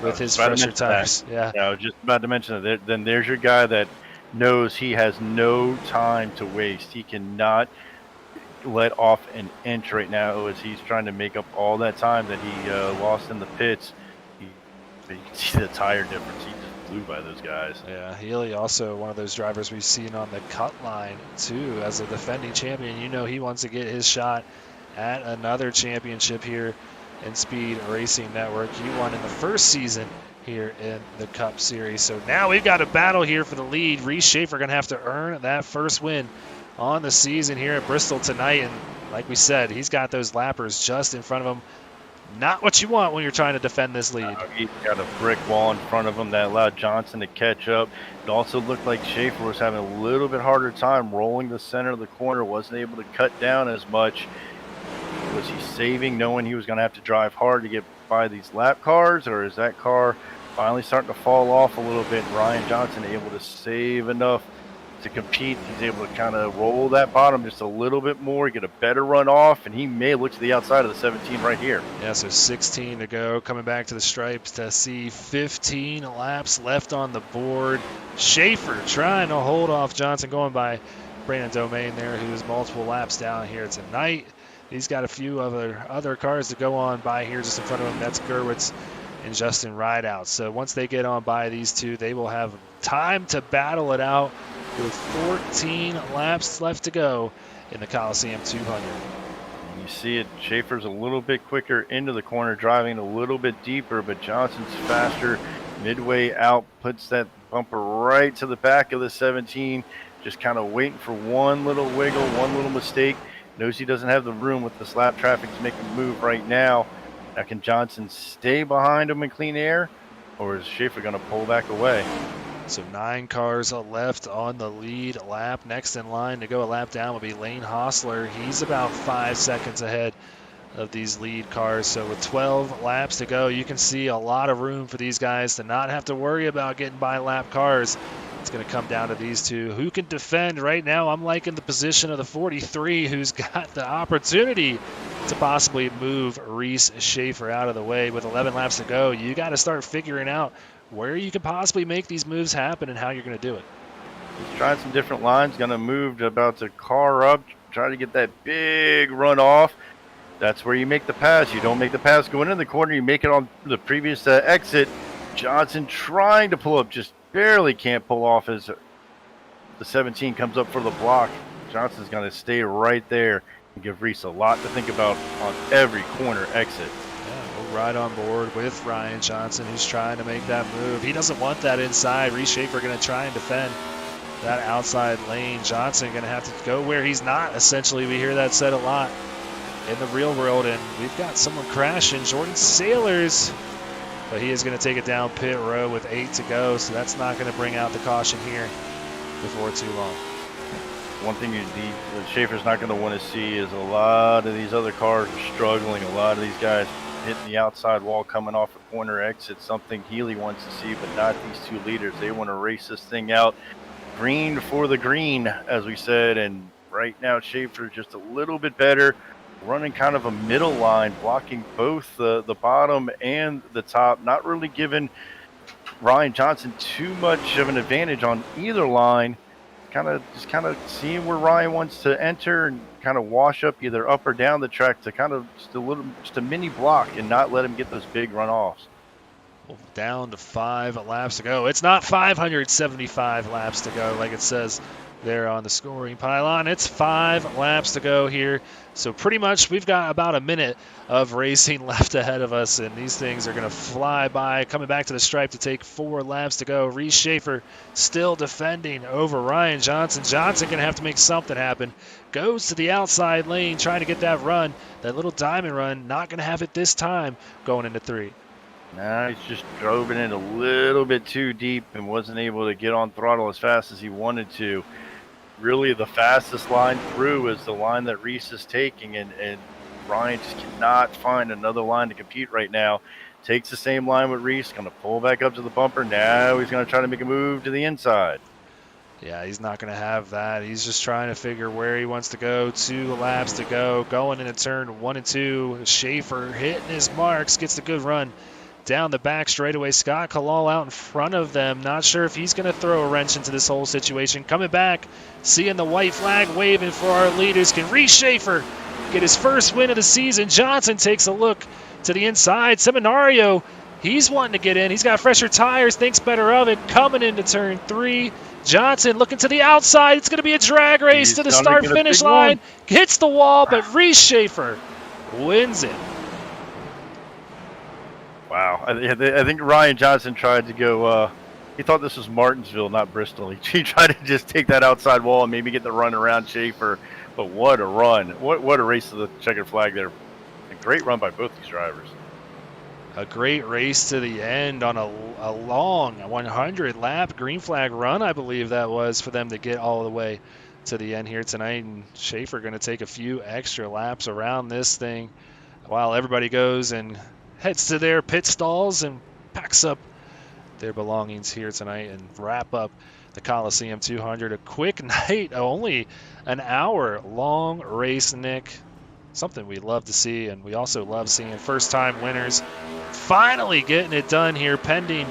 with his fresher tires. Yeah, I was just about to mention that. Then there's your guy that knows he has no time to waste. He cannot let off an inch right now as he's trying to make up all that time that he lost in the pits. You can see the tire difference. He just flew by those guys. Yeah, Healy also one of those drivers we've seen on the cut line too as a defending champion. You know he wants to get his shot at another championship here in Speed Racing Network. He won in the first season here in the Cup Series. So now we've got a battle here for the lead. Reese Schaefer going to have to earn that first win on the season here at Bristol tonight. And like we said, he's got those lappers just in front of him. Not what you want when you're trying to defend this lead. He's got a brick wall in front of him that allowed Johnson to catch up. It also looked like Schaefer was having a little bit harder time rolling the center of the corner, wasn't able to cut down as much. Was he saving, knowing he was going to have to drive hard to get by these lap cars, or is that car finally starting to fall off a little bit? Ryan Johnson able to save enough to compete. He's able to kind of roll that bottom just a little bit more, get a better run off, and he may look to the outside of the 17 right here. Yeah, so 16 to go. Coming back to the stripes to see 15 laps left on the board. Schaefer trying to hold off Johnson, going by Brandon Domain there, who is multiple laps down here tonight. He's got a few other cars to go on by here just in front of him. That's Gerwitz and Justin Rideout. So once they get on by these two, they will have time to battle it out with 14 laps left to go in the Coliseum 200. You see it, Schaefer's a little bit quicker into the corner, driving a little bit deeper, but Johnson's faster. Midway out, puts that bumper right to the back of the 17, just kind of waiting for one little wiggle, one little mistake. Knows he doesn't have the room with this lap traffic to make a move right now. Now can Johnson stay behind him in clean air, or is Schaefer going to pull back away? So 9 cars left on the lead lap. Next in line to go a lap down will be Lane Hostler. He's about 5 seconds ahead of these lead cars. So with 12 laps to go, you can see a lot of room for these guys to not have to worry about getting by lap cars. It's going to come down to these two. Who can defend right now? I'm liking the position of the 43, who's got the opportunity to possibly move Reese Schaefer out of the way. With 11 laps to go, you got to start figuring out where you could possibly make these moves happen and how you're going to do it. He's trying some different lines, going to move about to car up, try to get that big run off. That's where you make the pass. You don't make the pass going in the corner. You make it on the previous exit. Johnson trying to pull up, just barely can't pull off as the 17 comes up for the block. Johnson's going to stay right there and give Reese a lot to think about on every corner exit. Yeah, we'll ride on board with Ryan Johnson, who's trying to make that move. He doesn't want that inside. Reese Schaefer going to try and defend that outside lane. Johnson going to have to go where he's not, essentially. We hear that said a lot in the real world, and we've got someone crashing, Jordan Sailors, but he is going to take it down pit row with 8 to go, so that's not going to bring out the caution here before too long. One thing Schaefer's not going to want to see is a lot of these other cars are struggling. A lot of these guys hitting the outside wall coming off a corner exit, something Healy wants to see, but not these two leaders. They want to race this thing out. Green for the green, as we said, and right now Schaefer just a little bit better, running kind of a middle line, blocking both the bottom and the top, not really giving Ryan Johnson too much of an advantage on either line. Kind of seeing where Ryan wants to enter and kind of wash up either up or down the track to kind of just a mini block and not let him get those big runoffs. Well, down to 5 laps to go. It's not 575 laps to go like it says there on the scoring pylon. It's 5 laps to go here. So pretty much we've got about a minute of racing left ahead of us, and these things are going to fly by. Coming back to the stripe to take 4 laps to go. Reese Schaefer still defending over Ryan Johnson. Johnson going to have to make something happen. Goes to the outside lane trying to get that run, that little diamond run. Not going to have it this time going into 3. Nah, he's just drove it in a little bit too deep and wasn't able to get on throttle as fast as he wanted to. Really, the fastest line through is the line that Reese is taking, and Ryan just cannot find another line to compete right now. Takes the same line with Reese, going to pull back up to the bumper. Now he's going to try to make a move to the inside. Yeah, he's not going to have that. He's just trying to figure where he wants to go. 2 laps to go. Going into turn 1 and 2. Schaefer hitting his marks, gets a good run down the back straightaway. Scott Kalal out in front of them. Not sure if he's going to throw a wrench into this whole situation. Coming back, seeing the white flag waving for our leaders. Can Reese Schaefer get his first win of the season? Johnson takes a look to the inside. Seminario, he's wanting to get in. He's got fresher tires, thinks better of it. Coming into turn 3. Johnson looking to the outside. It's going to be a drag race to the start-finish line. Hits the wall, but Reese Schaefer wins it. Wow, I think Ryan Johnson tried to go, he thought this was Martinsville, not Bristol. He tried to just take that outside wall and maybe get the run around Schaefer, but what a run. What a race to the checkered flag there. A great run by both these drivers. A great race to the end on a long 100-lap green flag run, I believe that was, for them to get all the way to the end here tonight. And Schaefer going to take a few extra laps around this thing while everybody goes and heads to their pit stalls and packs up their belongings here tonight and wrap up the Coliseum 200. A quick night, only an hour-long race, Nick. Something we love to see, and we also love seeing first-time winners finally getting it done here, pending.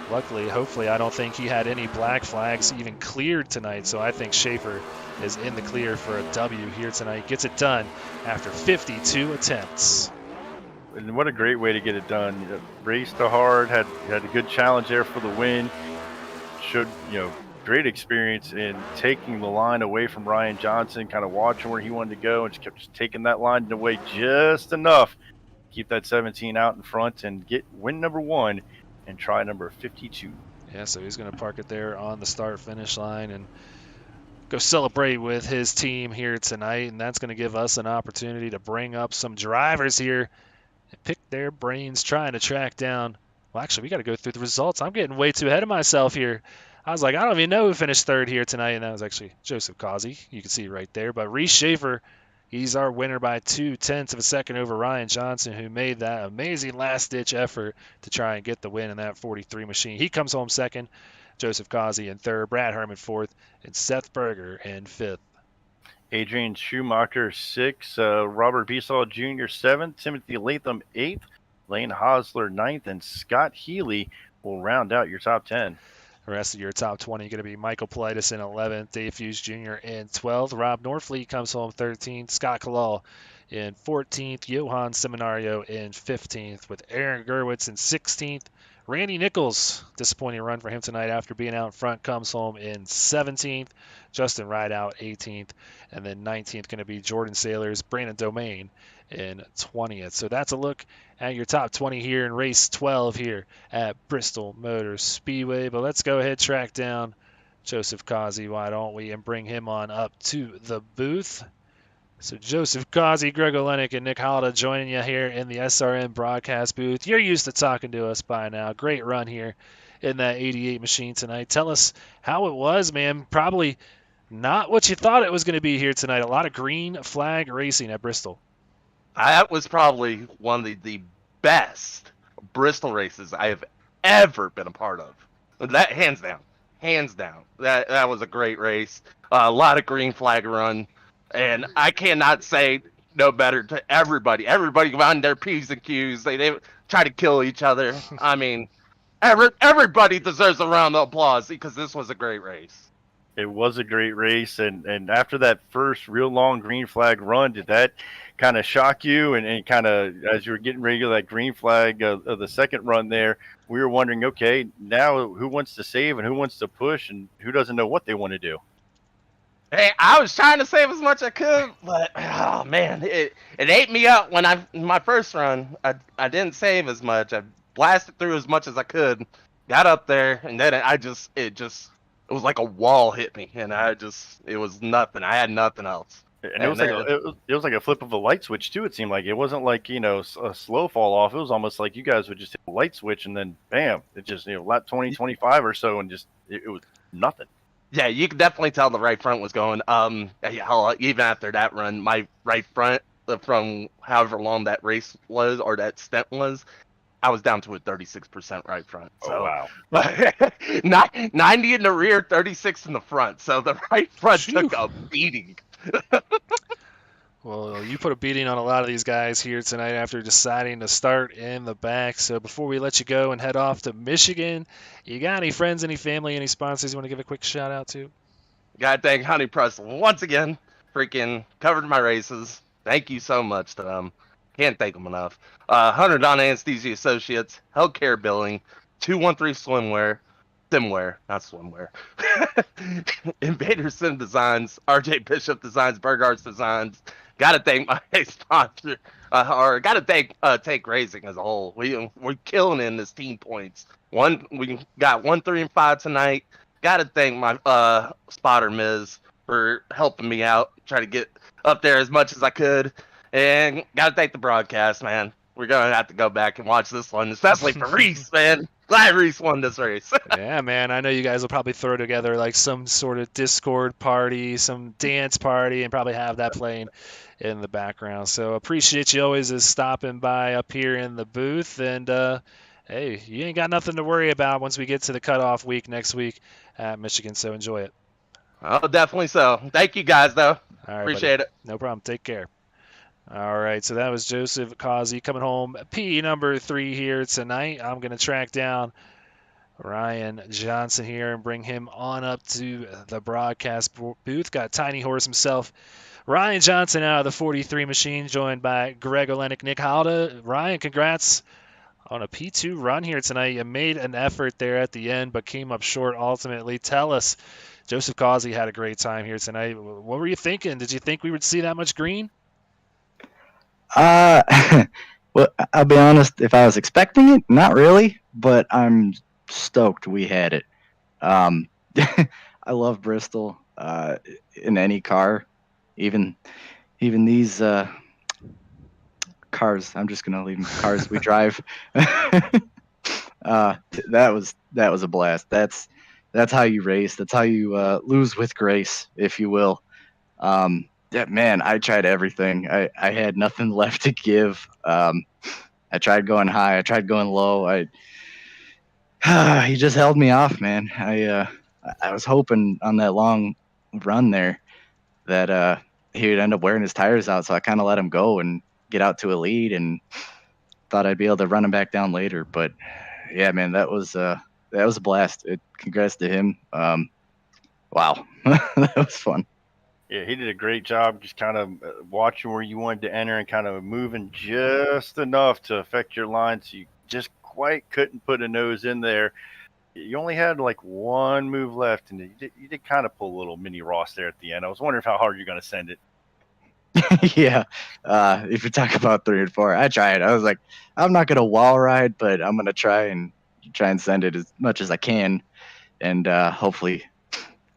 Luckily, hopefully, I don't think he had any black flags even cleared tonight, so I think Schaefer is in the clear for a W here tonight. Gets it done after 52 attempts. And what a great way to get it done. Raced hard, had a good challenge there for the win. Should, great experience in taking the line away from Ryan Johnson, kind of watching where he wanted to go, and just kept taking that line away just enough. Keep that 17 out in front and get win number 1 and try number 52. Yeah, so he's going to park it there on the start-finish line and go celebrate with his team here tonight, and that's going to give us an opportunity to bring up some drivers here and pick their brains trying to track down. Well, actually, we got to go through the results. I'm getting way too ahead of myself here. I was like, I don't even know who finished third here tonight, and that was actually Joseph Causey. You can see right there. But Reese Schaefer, he's our winner by 0.2 of a second over Ryan Johnson, who made that amazing last-ditch effort to try and get the win in that 43 machine. He comes home second. Joseph Causey in third, Brad Herman fourth, and Seth Berger in fifth. Adrian Schumacher 6th, Robert Beesaw Jr. 7th, Timothy Latham 8th, Lane Hosler 9th, and Scott Healy will round out your top 10. The rest of your top 20 going to be Michael Politis in 11th, Dave Hughes Jr. in 12th, Rob Norfleet comes home 13th, Scott Kalal in 14th, Johan Seminario in 15th, with Aaron Gerwitz in 16th. Randy Nichols, disappointing run for him tonight after being out in front, comes home in 17th. Justin Rideout 18th. And then 19th going to be Jordan Sailors, Brandon Domain in 20th. So that's a look at your top 20 here in race 12 here at Bristol Motor Speedway. But let's go ahead, track down Joseph Causey, why don't we, and bring him on up to the booth. So Joseph Causey, Greg Olenek, and Nick Halda joining you here in the SRN broadcast booth. You're used to talking to us by now. Great run here in that 88 machine tonight. Tell us how it was, man. Probably not what you thought it was going to be here tonight. A lot of green flag racing at Bristol. That was probably one of the best Bristol races I have ever been a part of. That hands down. That was a great race. A lot of green flag run. And I cannot say no better to everybody. Everybody on their P's and Q's. They try to kill each other. I mean, everybody deserves a round of applause because this was a great race. It was a great race, and after that first real long green flag run, did that kind of shock you? And kind of, as you were getting ready to that green flag of the second run there, we were wondering, okay, now who wants to save and who wants to push and who doesn't know what they want to do? Hey, I was trying to save as much as I could, but oh man, it ate me up when my first run. I didn't save as much. I blasted through as much as I could, got up there, and then it was like a wall hit me, and it was nothing. I had nothing else. And it was like a flip of a light switch too. It seemed like it wasn't like a slow fall off. It was almost like you guys would just hit a light switch and then bam, it just lap 20, 25 or so, and just it was nothing. Yeah, you could definitely tell the right front was going. Even after that run, my right front, from however long that race was or that stint was, I was down to a 36% right front. So, oh, wow. 90 in the rear, 36 in the front. So the right front took a beating. Well, you put a beating on a lot of these guys here tonight after deciding to start in the back. So before we let you go and head off to Michigan, you got any friends, any family, any sponsors you want to give a quick shout out to? Gotta thank Honey Press once again. Freaking covered my races. Thank you so much to them. Can't thank them enough. Hunter Don Anesthesia Associates, Healthcare Billing, 213 Swimwear, not swimwear. Invader Sim Designs, RJ Bishop Designs, Bergarts Designs. Gotta thank my sponsor, gotta thank Take Racing as a whole. We're killing in this team points. We got 1, 3, and 5 tonight. Gotta thank my spotter Miz for helping me out, try to get up there as much as I could, and gotta thank the broadcast, man. We're gonna have to go back and watch this one, especially for Reese, man. Glad Reese won this race. Yeah, man. I know you guys will probably throw together like some sort of Discord party, some dance party, and probably have that playing in the background. So appreciate you always as stopping by up here in the booth. And hey, you ain't got nothing to worry about once we get to the cutoff week next week at Michigan. So enjoy it. Oh, definitely so. Thank you guys, though. All right, appreciate buddy. it. No problem. Take care. All right, so that was Joseph Causey coming home P number 3 here tonight. I'm going to track down Ryan Johnson here and bring him on up to the broadcast booth. Got Tiny Horse himself, Ryan Johnson out of the 43 machine, joined by Greg Olenek, Nick Halda. Ryan, congrats on a P2 run here tonight. You made an effort there at the end, but came up short ultimately. Tell us, Joseph Causey had a great time here tonight. What were you thinking? Did you think we would see that much green? Uh, well, I'll be honest. If I was expecting it, not really, but I'm stoked we had it. Um, I love Bristol. In any car, even these cars. I'm just gonna leave them cars we drive. That was a blast. That's how you race. That's how you lose with grace, if you will. Yeah, man, I tried everything. I had nothing left to give. I tried going high. I tried going low. He just held me off, man. I was hoping on that long run there that he would end up wearing his tires out, so I kind of let him go and get out to a lead, and thought I'd be able to run him back down later. But yeah, man, that was a blast. Congrats to him. Wow, that was fun. Yeah, he did a great job just kind of watching where you wanted to enter and kind of moving just enough to affect your line, so you just quite couldn't put a nose in there. You only had like one move left, and you did kind of pull a little mini Ross there at the end. I was wondering how hard you're going to send it. Yeah, if you talk about 3 and 4, I tried. I was like, I'm not gonna wall ride, but I'm gonna try and send it as much as I can, and hopefully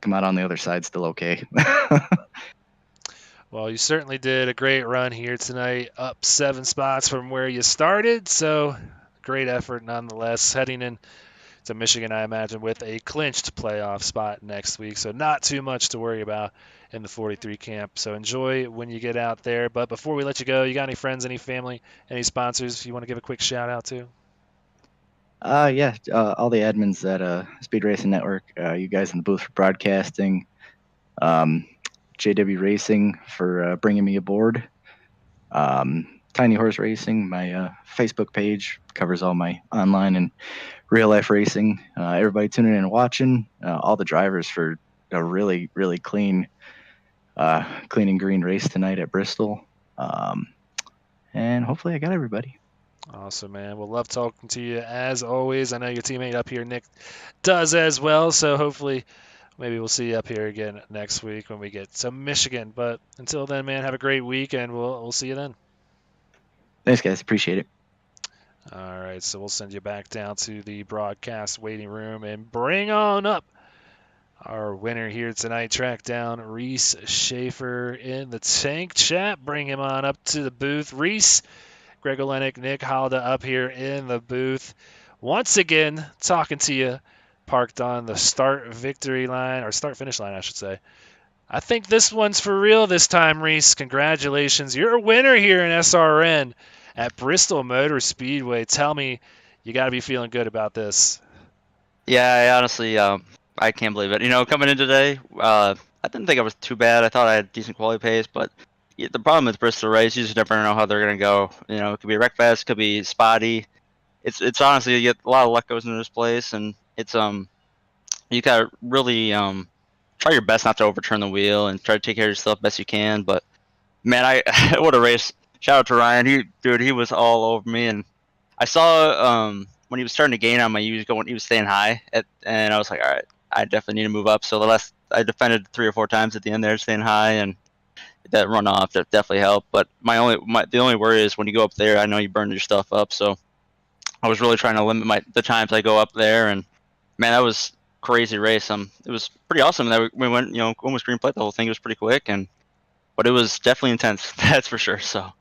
come out on the other side still okay. Well, you certainly did a great run here tonight, up 7 spots from where you started. So great effort nonetheless. Heading in to Michigan, I imagine, with a clinched playoff spot next week. So not too much to worry about in the 43 camp. So enjoy when you get out there. But before we let you go, you got any friends, any family, any sponsors you want to give a quick shout out to? Yeah, all the admins at Speed Racing Network, you guys in the booth for broadcasting, JW Racing for bringing me aboard, Tiny Horse Racing, my Facebook page covers all my online and real life racing. Everybody tuning in and watching, all the drivers for a really, really clean and green race tonight at Bristol. And hopefully I got everybody. Awesome, man. We'll love talking to you as always. I know your teammate up here, Nick, does as well. So hopefully maybe we'll see you up here again next week when we get to Michigan. But until then, man, have a great week, and we'll see you then. Thanks, guys. Appreciate it. All right, so we'll send you back down to the broadcast waiting room and bring on up our winner here tonight. Track down Reese Schaefer in the tank chat. Bring him on up to the booth. Reese, Greg Olenek, Nick Halda up here in the booth. Once again, talking to you, parked on the start victory line, or start finish line, I should say. I think this one's for real this time, Reese. Congratulations. You're a winner here in SRN at Bristol Motor Speedway. Tell me you got to be feeling good about this. Yeah, I honestly, I can't believe it. You know, coming in today, I didn't think I was too bad. I thought I had decent quality pace, but the problem with Bristol race, you just never know how they're going to go. You know, it could be wreck fest, could be spotty. It's honestly, you get a lot of luck goes into this place, and it's you gotta really try your best not to overturn the wheel and try to take care of yourself best you can. But man, what a race! Shout out to Ryan. He was all over me, and I saw when he was starting to gain on me, he was staying high, and I was like, all right, I definitely need to move up. So I defended 3 or 4 times at the end there, staying high, and that runoff that definitely helped. But the only worry is when you go up there, I know you burned your stuff up, so I was really trying to limit the times I go up there, and man, that was crazy race. It was pretty awesome that we went, you know, almost green plate the whole thing. It was pretty quick, but it was definitely intense. That's for sure. So.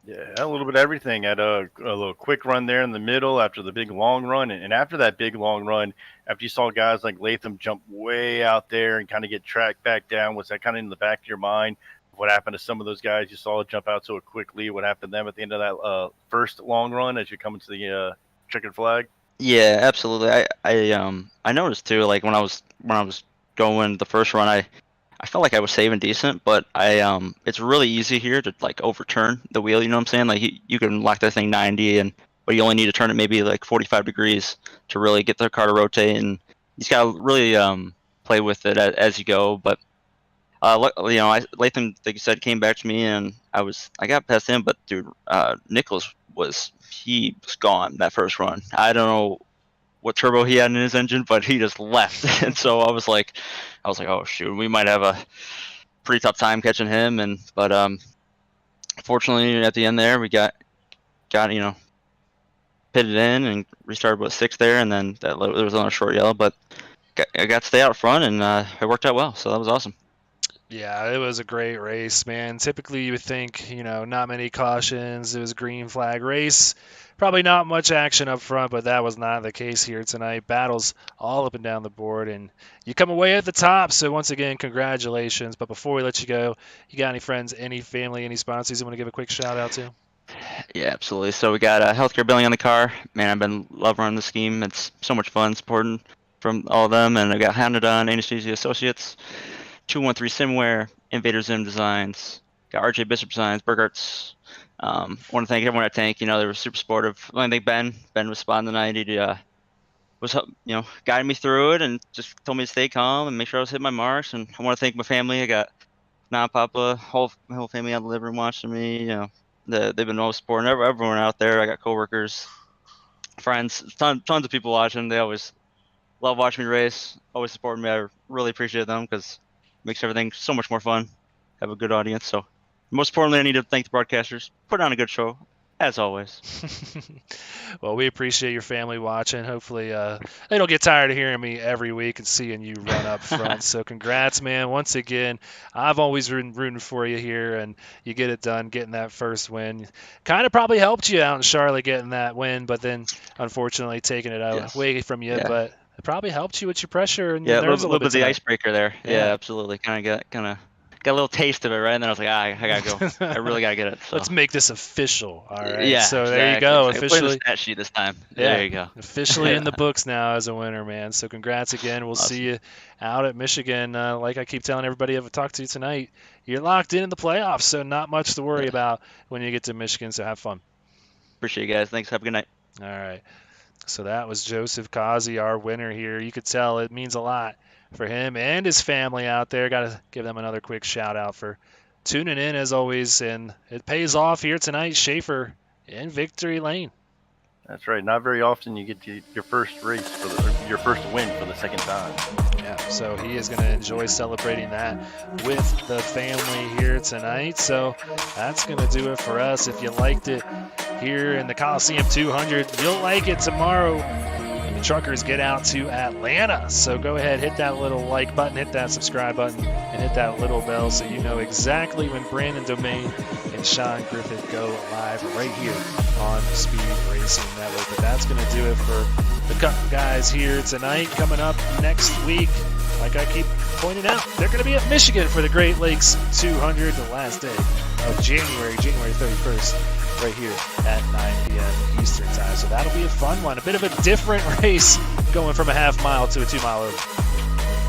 Yeah, a little bit of everything. Had a little quick run there in the middle after the big long run. And after that big long run, after you saw guys like Latham jump way out there and kind of get tracked back down, was that kind of in the back of your mind? What happened to some of those guys you saw jump out to a quick lead? What happened to them at the end of that first long run as you come into the checkered flag? Yeah, absolutely. I noticed too, like when I was going the first run, I felt like I was saving decent, but it's really easy here to like overturn the wheel. You know what I'm saying? Like you can lock that thing 90, but you only need to turn it maybe like 45 degrees to really get the car to rotate, and you just gotta really play with it as you go. But Latham, like you said, came back to me, and I got past him. But dude, Nicholas he was gone that first run. I don't know what turbo he had in his engine, but he just left. And so I was like, oh shoot, we might have a pretty tough time catching him. But fortunately at the end there, we got pitted in and restarted with 6 there, and then there was another short yellow, but I got to stay out front, and it worked out well, so that was awesome. Yeah, it was a great race, man. Typically, you would think, not many cautions. It was a green flag race. Probably not much action up front, but that was not the case here tonight. Battles all up and down the board, and you come away at the top. So once again, congratulations. But before we let you go, you got any friends, any family, any sponsors you want to give a quick shout out to? Yeah, absolutely. So we got healthcare billing on the car. Man, I've been loving running the scheme. It's so much fun supporting from all of them. And I got Hanadon, Anesthesia Associates, 213 Simware, Invader Zim Designs, got RJ Bishop Designs, Burgarts. Want to thank everyone at Tank. They were super supportive. I think Ben was spotting the night. He was guiding me through it and just told me to stay calm and make sure I was hitting my marks. And I want to thank my family. I got Nan, Papa, my whole family out in the living room watching me. They've been always supporting everyone out there. I got coworkers, friends, tons of people watching. They always love watching me race, always supporting me. I really appreciate them because it makes everything so much more fun. Have a good audience. So most importantly, I need to thank the broadcasters. Put on a good show, as always. Well, we appreciate your family watching. Hopefully they don't get tired of hearing me every week and seeing you run up front. So congrats, man. Once again, I've always been rooting for you here, and you get it done, getting that first win. Kind of probably helped you out in Charlotte getting that win, but then unfortunately taking it away from you. Yeah. But it probably helped you with your pressure and your nerves a little bit of the icebreaker there. Yeah, absolutely. Kind of got a little taste of it, right? And then I was like, I gotta go. I really gotta get it. So. Let's make this official. All right. Yeah. So there you go. Officially. The stat sheet this time. Yeah. There you go. Officially in the books now as a winner, man. So congrats again. We'll see you out at Michigan. Like I keep telling everybody I've talked to tonight, you're locked in the playoffs, so not much to worry about when you get to Michigan. So have fun. Appreciate you guys. Thanks. Have a good night. All right. So that was Joseph Kazi, our winner here. You could tell it means a lot for him and his family out there. Got to give them another quick shout out for tuning in as always, and it pays off here tonight. Schaefer in victory lane. That's right. Not very often you get to your first race your first win for the second time. Yeah, so he is going to enjoy celebrating that with the family here tonight. So that's going to do it for us. If you liked it here in the Coliseum 200, you'll like it tomorrow. The truckers get out to Atlanta. So go ahead, hit that little like button, hit that subscribe button, and hit that little bell so you know exactly when Brandon Domain and Sean Griffith go live right here on Speed Racing Network. But that's going to do it for the Cup guys here tonight. Coming up next week, like I keep pointing out, they're going to be at Michigan for the Great Lakes 200, the last day of January 31st, right here at 9 p.m. Eastern Time. So that'll be a fun one. A bit of a different race going from a half mile to a 2 mile over.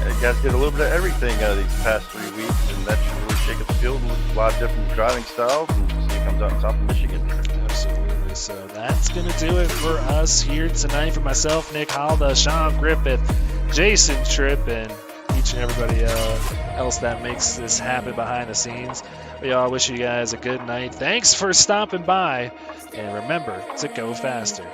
You guys did a little bit of everything these past 3 weeks, and that should really shake up the field with a lot of different driving styles, and see it comes out on top of Michigan. Absolutely. So that's going to do it for us here tonight. For myself, Nick Halda, Sean Griffith, Jason Tripp, and each and everybody else that makes this happen behind the scenes. We all wish you guys a good night. Thanks for stopping by, and remember to go faster.